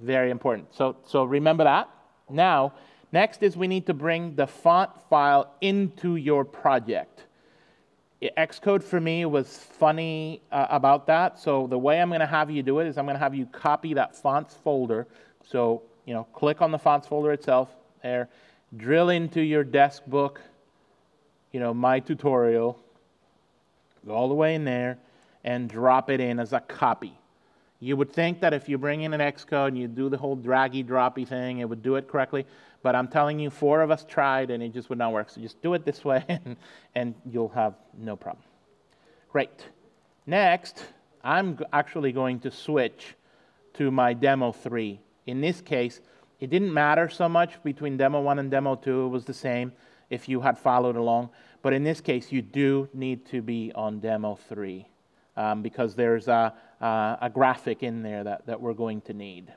very important. So remember that. Now, next is we need to bring the font file into your project. Xcode for me was funny about that. So the way I'm going to have you do it is I'm going to have you copy that fonts folder. So, click on the fonts folder itself there, drill into your desk book, my tutorial, go all the way in there and drop it in as a copy. You would think that if you bring in an Xcode and you do the whole draggy droppy thing, it would do it correctly. But I'm telling you, 4 of us tried and it just would not work. So just do it this way and you'll have no problem. Great. Next, I'm actually going to switch to my demo 3. In this case, it didn't matter so much between demo 1 and demo 2. It was the same if you had followed along. But in this case, you do need to be on demo 3 because there's a graphic in there that we're going to need.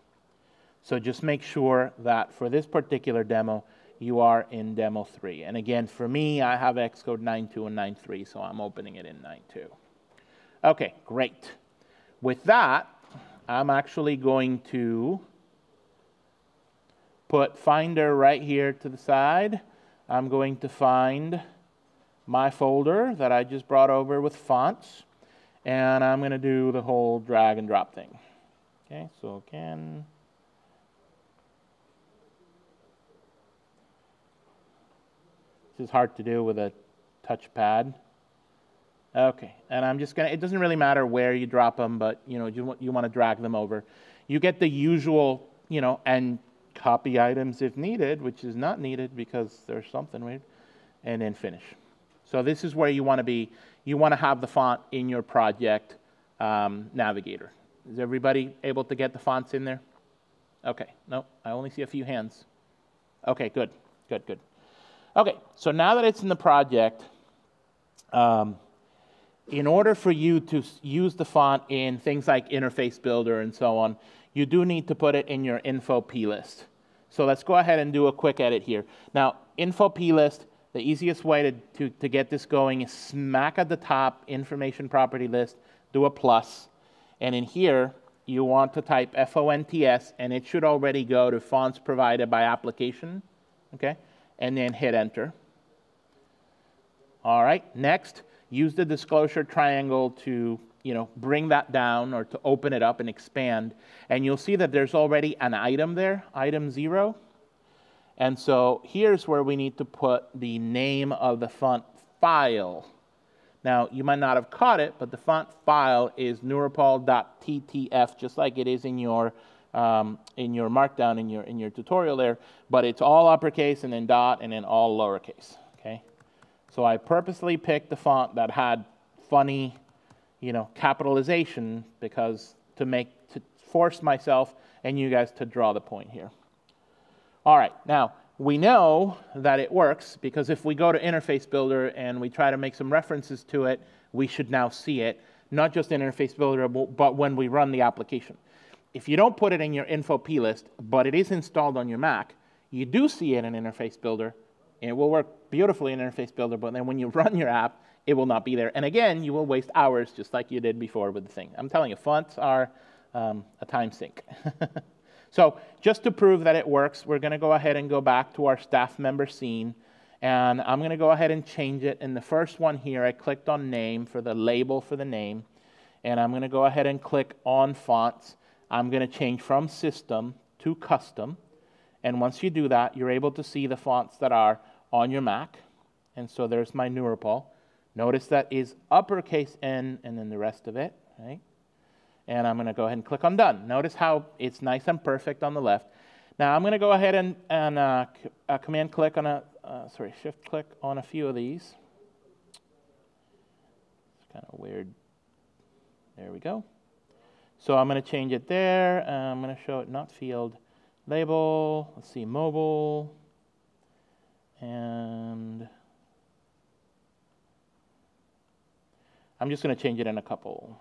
So just make sure that for this particular demo, you are in demo 3. And again, for me, I have Xcode 9.2 and 9.3, so I'm opening it in 9.2. Okay, great. With that, I'm actually going to put Finder right here to the side. I'm going to find my folder that I just brought over with fonts, and I'm going to do the whole drag and drop thing. Okay, so again, this is hard to do with a touchpad. Okay, and I'm just going to, it doesn't really matter where you drop them, but you want to drag them over. You get the usual, and copy items if needed, which is not needed because there's something weird, and then finish. So this is where you want to be. You want to have the font in your project navigator. Is everybody able to get the fonts in there? Okay, no, I only see a few hands. Okay, good. Okay, so now that it's in the project, in order for you to use the font in things like Interface Builder and so on, you do need to put it in your info plist. So let's go ahead and do a quick edit here. Now, info plist, the easiest way to get this going is smack at the top, information property list, do a plus, and in here, you want to type FONTS, and it should already go to fonts provided by application, okay? And then hit enter. All right, next, use the disclosure triangle to bring that down or to open it up and expand. And you'll see that there's already an item there, item 0. And so here's where we need to put the name of the font file. Now, you might not have caught it, but the font file is nurapol.ttf, just like it is in your markdown in your tutorial there, but it's all uppercase and then dot and then all lowercase, okay? So I purposely picked the font that had funny, capitalization because to force myself and you guys to draw the point here. All right, now we know that it works because if we go to Interface Builder and we try to make some references to it, we should now see it, not just in Interface Builder, but when we run the application. If you don't put it in your info plist, but it is installed on your Mac, you do see it in Interface Builder, and it will work beautifully in Interface Builder, but then when you run your app, it will not be there. And again, you will waste hours just like you did before with the thing. I'm telling you, fonts are a time sink. So just to prove that it works, we're going to go ahead and go back to our staff member scene, and I'm going to go ahead and change it. In the first one here, I clicked on name for the label for the name, and I'm going to go ahead and click on fonts. I'm going to change from system to custom, and once you do that, you're able to see the fonts that are on your Mac, and so there's my Nurapol. Notice that is uppercase N and then the rest of it, right? And I'm going to go ahead and click on done. Notice how it's nice and perfect on the left. Now I'm going to go ahead and command click on shift click on a few of these. It's kind of weird. There we go. So I'm going to change it there. I'm going to show it not field label. Let's see, mobile. And I'm just going to change it in a couple.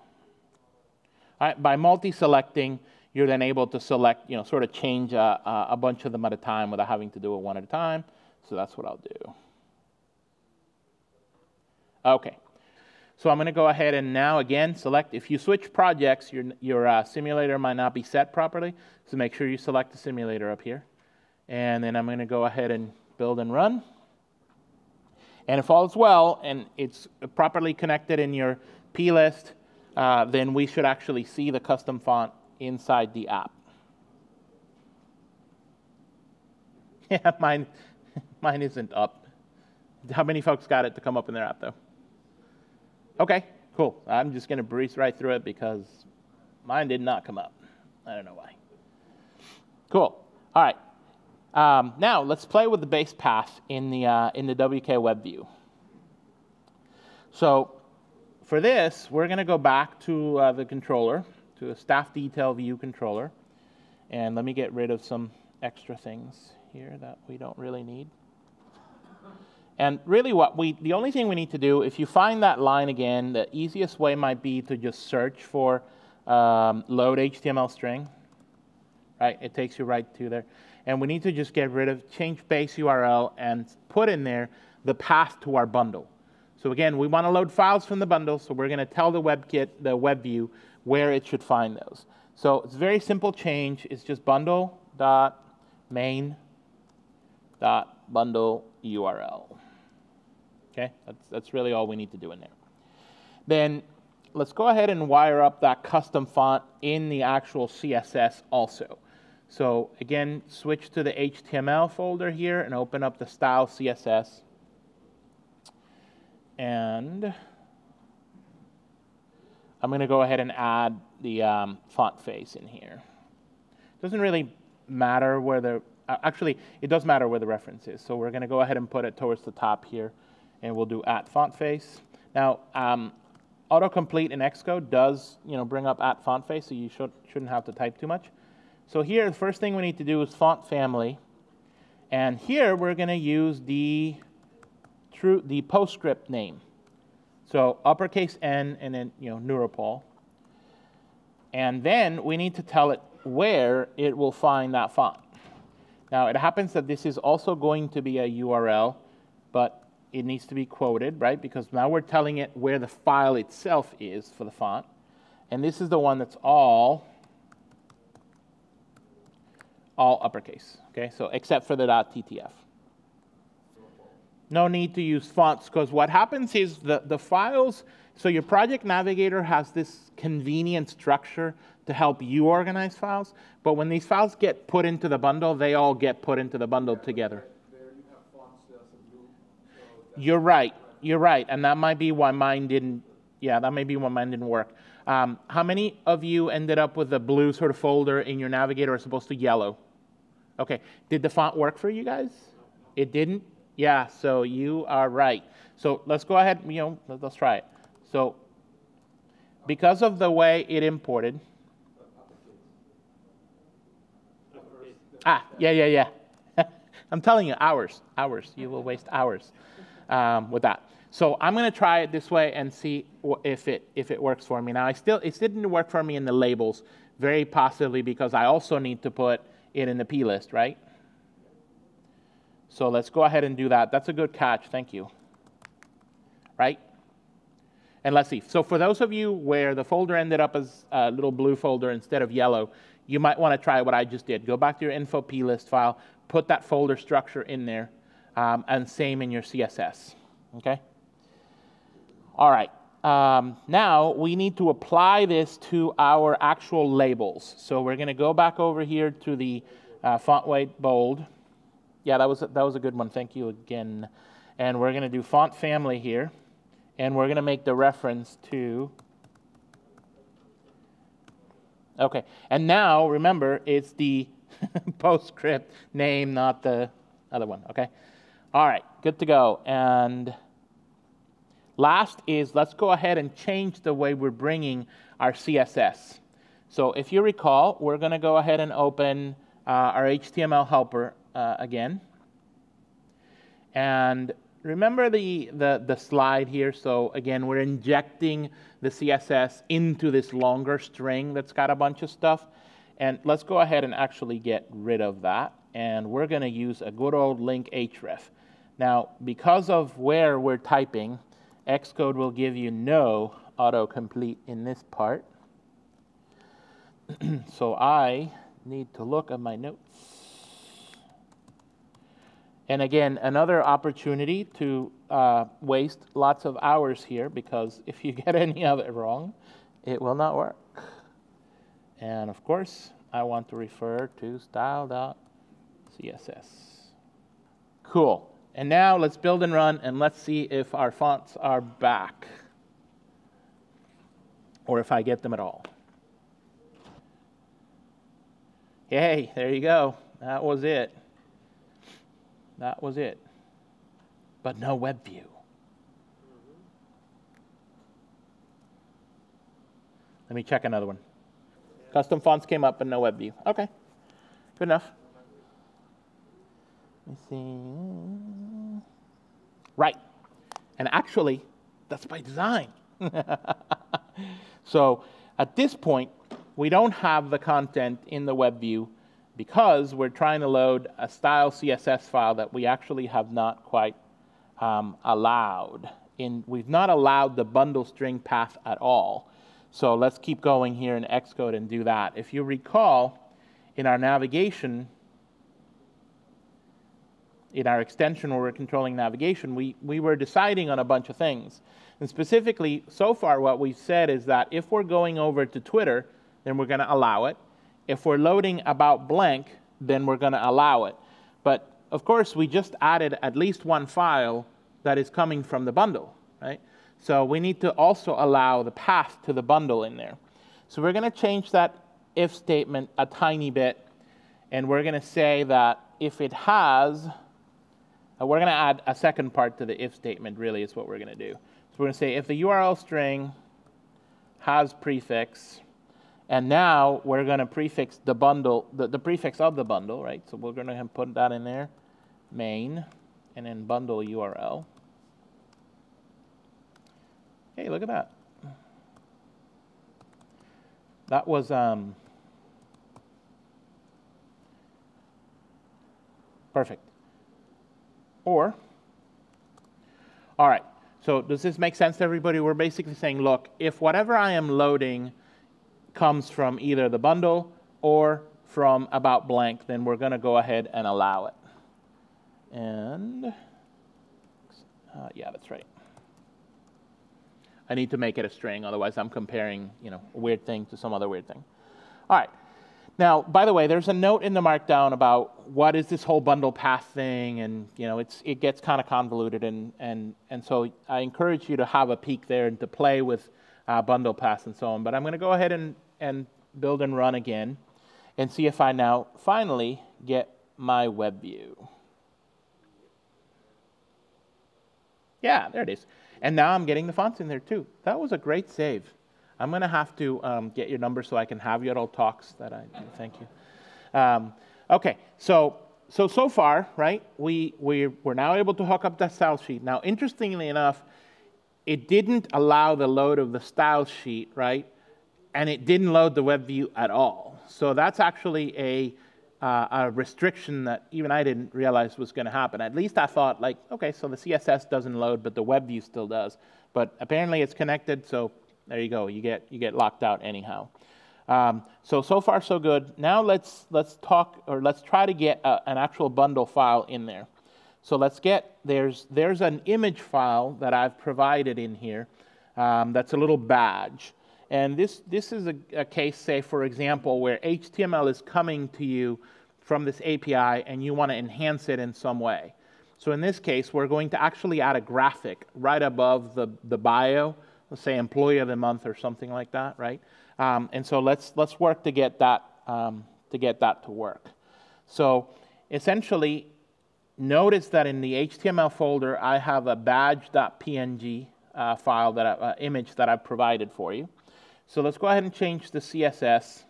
All right, by multi-selecting, you're then able to select, sort of change a bunch of them at a time without having to do it one at a time. So that's what I'll do. Okay. So I'm going to go ahead and now again select. If you switch projects, your simulator might not be set properly. So make sure you select the simulator up here. And then I'm going to go ahead and build and run. And if all's well and it's properly connected in your plist, then we should actually see the custom font inside the app. Yeah, mine isn't up. How many folks got it to come up in their app, though? Okay, cool. I'm just going to breeze right through it because mine did not come up. I don't know why. Cool. All right. Now let's play with the base path in the WKWebView. So for this, we're going to go back to the controller, to a staff detail view controller, and let me get rid of some extra things here that we don't really need. And really the only thing we need to do, if you find that line again, the easiest way might be to just search for load HTML string, right? It takes you right to there. And we need to just get rid of, change base URL and put in there the path to our bundle. So again, we want to load files from the bundle, so we're going to tell the WebKit, the WebView, where it should find those. So it's a very simple change. It's just bundle.main.bundle URL. Okay, that's really all we need to do in there. Then let's go ahead and wire up that custom font in the actual CSS also. So again, switch to the HTML folder here and open up the style CSS. And I'm going to go ahead and add the font face in here. Doesn't really matter where the, actually, it does matter where the reference is. So we're going to go ahead and put it towards the top here. And we'll do @font face. Now, autocomplete in Xcode does, bring up @font face, so you shouldn't have to type too much. So here, the first thing we need to do is font family, and here we're going to use the PostScript name. So uppercase N and then Neuropol, and then we need to tell it where it will find that font. Now, it happens that this is also going to be a URL, but it needs to be quoted, right? Because now we're telling it where the file itself is for the font. And this is the one that's all uppercase, okay? So except for the .ttf. No need to use fonts, because what happens is the files, so your project navigator has this convenient structure to help you organize files, but when these files get put into the bundle, they all get put into the bundle together. You're right, and that might be why mine didn't, work. How many of you ended up with a blue sort of folder in your navigator as opposed to yellow? Okay, did the font work for you guys? It didn't? Yeah, so you are right. So let's go ahead, let's try it. So because of the way it imported, yeah. I'm telling you, hours, you will waste hours. With that. So I'm going to try it this way and see if it works for me. Now, it didn't work for me in the labels, very possibly because I also need to put it in the plist, right? So let's go ahead and do that. That's a good catch. Thank you. Right? And let's see. So for those of you where the folder ended up as a little blue folder instead of yellow, you might want to try what I just did. Go back to your info plist file, put that folder structure in there, and same in your CSS, okay? All right, now we need to apply this to our actual labels. So we're gonna go back over here to the font weight bold. Yeah, that was a good one, thank you again. And we're gonna do font family here, and we're gonna make the reference to, okay. And now, remember, it's the PostScript name, not the other one, okay? All right, good to go. And last is, let's go ahead and change the way we're bringing our CSS. So if you recall, we're going to go ahead and open our HTML helper again. And remember the slide here? So again, we're injecting the CSS into this longer string that's got a bunch of stuff. And let's go ahead and actually get rid of that. And we're going to use a good old link href. Now, because of where we're typing, Xcode will give you no autocomplete in this part. So I need to look at my notes. And again, another opportunity to waste lots of hours here, because if you get any of it wrong, it will not work. And of course, I want to refer to style.css. Cool. And now let's build and run, and let's see if our fonts are back, or if I get them at all. Yay, there you go. That was it. That was it. But no WebView. Let me check another one. Custom fonts came up and no WebView. Okay, good enough. Let me see. Right. And actually, that's by design. So at this point, we don't have the content in the WebView because we're trying to load a style CSS file that we actually have not quite allowed. We've not allowed the bundle string path at all. So let's keep going here in Xcode and do that. If you recall, in our navigation, in our extension where we're controlling navigation, we were deciding on a bunch of things. And specifically, so far what we've said is that if we're going over to Twitter, then we're going to allow it. If we're loading about blank, then we're going to allow it. But of course, we just added at least one file that is coming from the bundle, right? So we need to also allow the path to the bundle in there. So we're going to change that if statement a tiny bit, and we're going to say that if it has, we're going to add a second part to the if statement, really, is what we're going to do. So we're going to say if the URL string has prefix, and now we're going to prefix the bundle, the prefix of the bundle, right? So we're going to put that in there, main, and then bundle URL. Hey, look at that. That was perfect. Or, all right, so does this make sense to everybody? We're basically saying, look, if whatever I am loading comes from either the bundle or from about blank, then we're going to go ahead and allow it. And, yeah, that's right. I need to make it a string, otherwise I'm comparing, a weird thing to some other weird thing. All right. Now, by the way, there's a note in the Markdown about what is this whole bundle path thing, and it gets kind of convoluted, and so I encourage you to have a peek there and to play with bundle paths and so on. But I'm going to go ahead and build and run again, and see if I now finally get my WebView. Yeah, there it is. And now I'm getting the fonts in there too. That was a great save. I'm going to have to get your number so I can have you at all talks that I do. Thank you. Okay, so far, right, we're now able to hook up that style sheet. Now, interestingly enough, it didn't allow the load of the style sheet, right, and it didn't load the WebView at all. So that's actually a restriction that even I didn't realize was going to happen. At least I thought, like, okay, so the CSS doesn't load, but the WebView still does. But apparently it's connected, so there you go. You get locked out anyhow. So far so good. Now let's try to get an actual bundle file in there. So there's an image file that I've provided in here that's a little badge. And this is a case, say, for example, where HTML is coming to you from this API and you want to enhance it in some way. So in this case, we're going to actually add a graphic right above the bio, let's say Employee of the Month or something like that, right? And so let's work to get that to work. So essentially, notice that in the HTML folder, I have a badge.png file, image that I've provided for you. So let's go ahead and change the CSS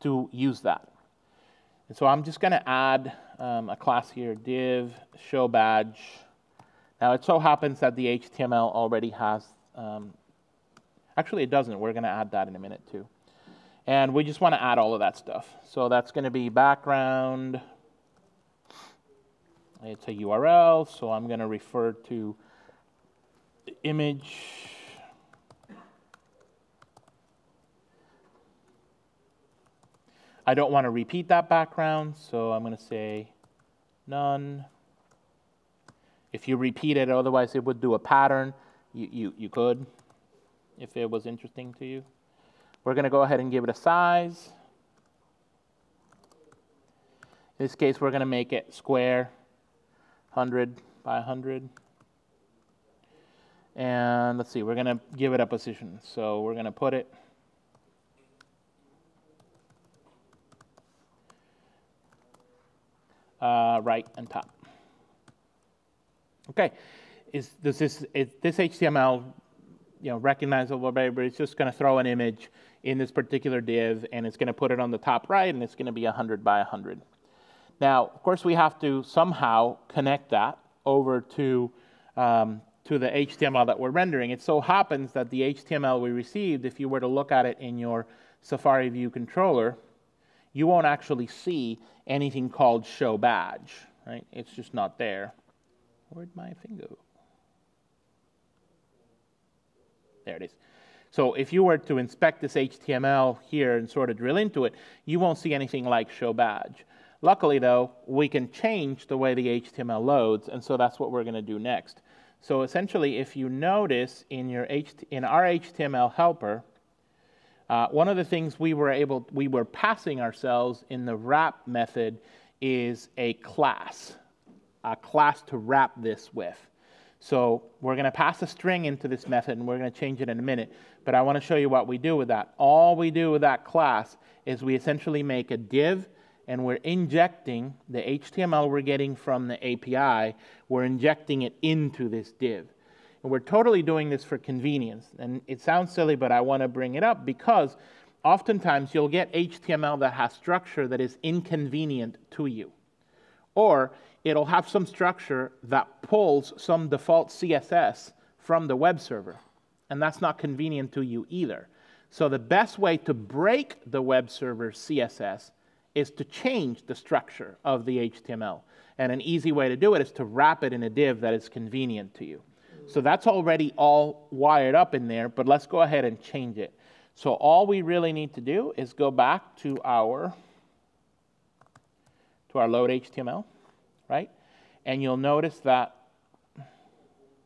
to use that. And so I'm just going to add a class here, div show badge. Now it so happens that the HTML already has, actually it doesn't. We're going to add that in a minute too. And we just want to add all of that stuff. So that's going to be background. It's a URL, so I'm going to refer to the image. I don't want to repeat that background, so I'm going to say none. If you repeat it, otherwise it would do a pattern. You could, if it was interesting to you. We're going to go ahead and give it a size. In this case, we're going to make it square, 100 by 100. And let's see, we're going to give it a position. So we're going to put it right and top. Okay, does this HTML, recognizable variable? It's just going to throw an image in this particular div, and it's going to put it on the top right, and it's going to be 100 by 100. Now, of course, we have to somehow connect that over to the HTML that we're rendering. It so happens that the HTML we received, if you were to look at it in your Safari View controller, you won't actually see anything called show badge, right? It's just not there. Where'd my thing go? There it is. So if you were to inspect this HTML here and sort of drill into it, you won't see anything like show badge. Luckily, though, we can change the way the HTML loads, and so that's what we're going to do next. So essentially, if you notice in our HTML helper, one of the things we were passing ourselves in the wrap method is a class to wrap this with. So we're going to pass a string into this method, and we're going to change it in a minute. But I want to show you what we do with that. All we do with that class is we essentially make a div, and we're injecting the HTML we're getting from the API. We're injecting it into this div. And we're totally doing this for convenience. And it sounds silly, but I want to bring it up because oftentimes you'll get HTML that has structure that is inconvenient to you. Or it'll have some structure that pulls some default CSS from the web server. And that's not convenient to you either. So the best way to break the web server CSS is to change the structure of the HTML. And an easy way to do it is to wrap it in a div that is convenient to you. So that's already all wired up in there, but let's go ahead and change it. So all we really need to do is go back to our load HTML, right? And you'll notice that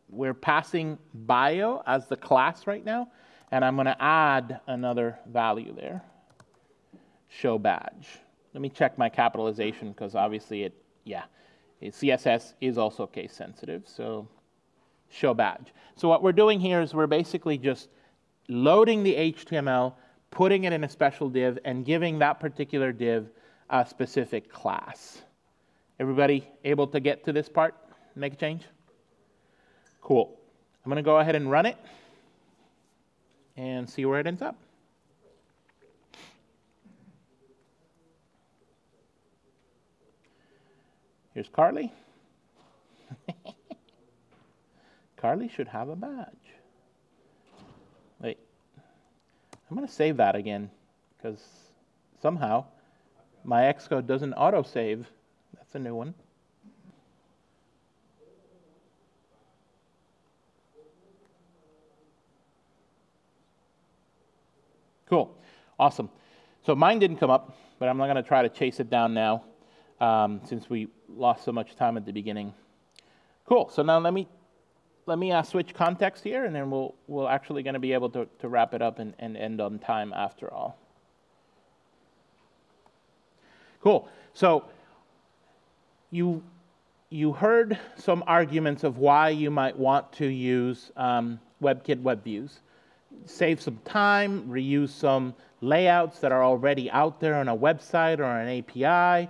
we're passing bio as the class right now, and I'm going to add another value there, show badge. Let me check my capitalization because obviously CSS is also case sensitive, so show badge. So what we're doing here is we're basically just loading the HTML, putting it in a special div, and giving that particular div a specific class. Everybody able to get to this part? Make a change? Cool. I'm going to go ahead and run it and see where it ends up. Here's Carly. Carly should have a badge. Wait. I'm going to save that again because somehow my Xcode doesn't auto-save. That's a new one. Cool. Awesome. So mine didn't come up, but I'm not going to try to chase it down now since we lost so much time at the beginning. Cool. So now let me switch context here, and then we're actually going to be able to wrap it up and end on time after all. Cool. So you heard some arguments of why you might want to use WebKit WebViews. Save some time, reuse some layouts that are already out there on a website or an API.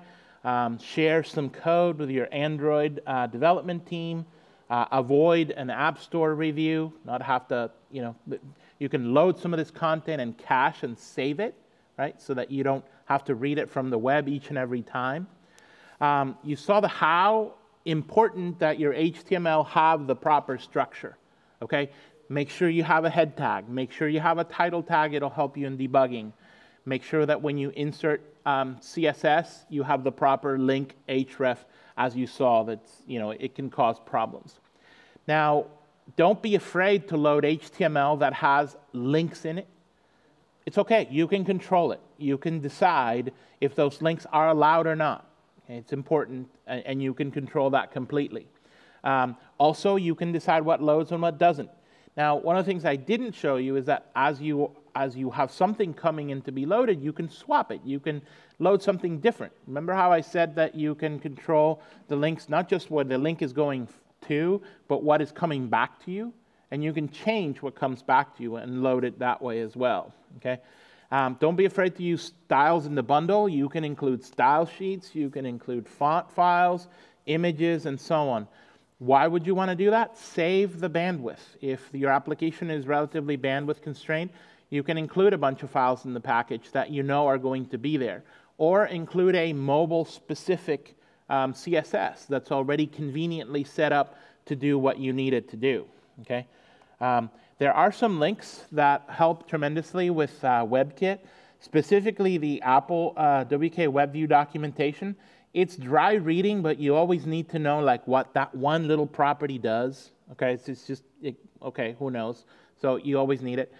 share some code with your Android development team, avoid an App Store review, not have to, you can load some of this content and cache and save it, right, so that you don't have to read it from the web each and every time. You saw how important that your HTML have the proper structure, okay? Make sure you have a head tag. Make sure you have a title tag. It'll help you in debugging. Make sure that when you insert CSS, you have the proper link href, as you saw. That's, it can cause problems. Now, don't be afraid to load HTML that has links in it. It's okay. You can control it. You can decide if those links are allowed or not. Okay? It's important, and you can control that completely. Also, you can decide what loads and what doesn't. Now, one of the things I didn't show you is that as you have something coming in to be loaded, you can swap it. You can load something different. Remember how I said that you can control the links, not just where the link is going to, but what is coming back to you? And you can change what comes back to you and load it that way as well. Okay? Don't be afraid to use styles in the bundle. You can include style sheets. You can include font files, images, and so on. Why would you want to do that? Save the bandwidth. If your application is relatively bandwidth constrained, you can include a bunch of files in the package that you know are going to be there. Or include a mobile-specific CSS that's already conveniently set up to do what you need it to do. Okay? There are some links that help tremendously with WebKit, specifically the Apple WKWebView documentation. It's dry reading, but you always need to know like what that one little property does. Okay, it's just, okay, who knows? So you always need it.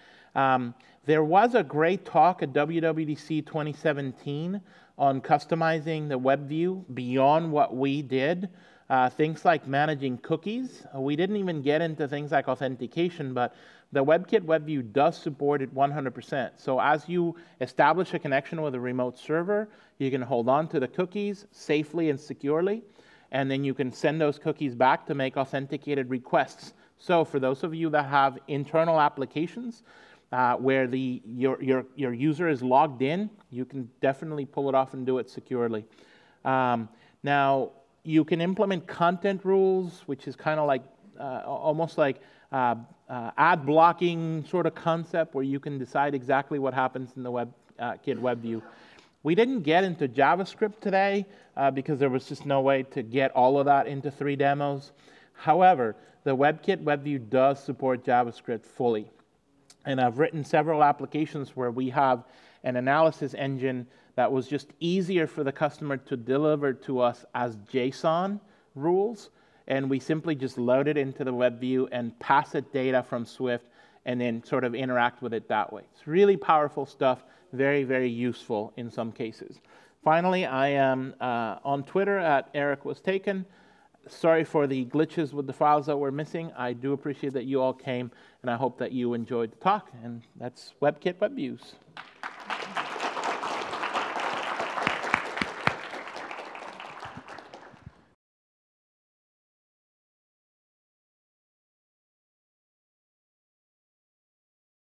There was a great talk at WWDC 2017 on customizing the web view beyond what we did. Things like managing cookies. We didn't even get into things like authentication, but the WebKit WebView does support it 100%. So as you establish a connection with a remote server, you can hold on to the cookies safely and securely, and then you can send those cookies back to make authenticated requests. So for those of you that have internal applications where your user is logged in, you can definitely pull it off and do it securely. Now, you can implement content rules, which is kind of like almost like ad blocking sort of concept where you can decide exactly what happens in the WebKit WebView. We didn't get into JavaScript today because there was just no way to get all of that into 3 demos. However, the WebKit WebView does support JavaScript fully. And I've written several applications where we have an analysis engine that was just easier for the customer to deliver to us as JSON rules. And we simply just load it into the WebView and pass it data from Swift and then sort of interact with it that way. It's really powerful stuff, very, very useful in some cases. Finally, I am on Twitter at EricWasTaken. Sorry for the glitches with the files that were missing. I do appreciate that you all came, and I hope that you enjoyed the talk. And that's WebKit WebViews.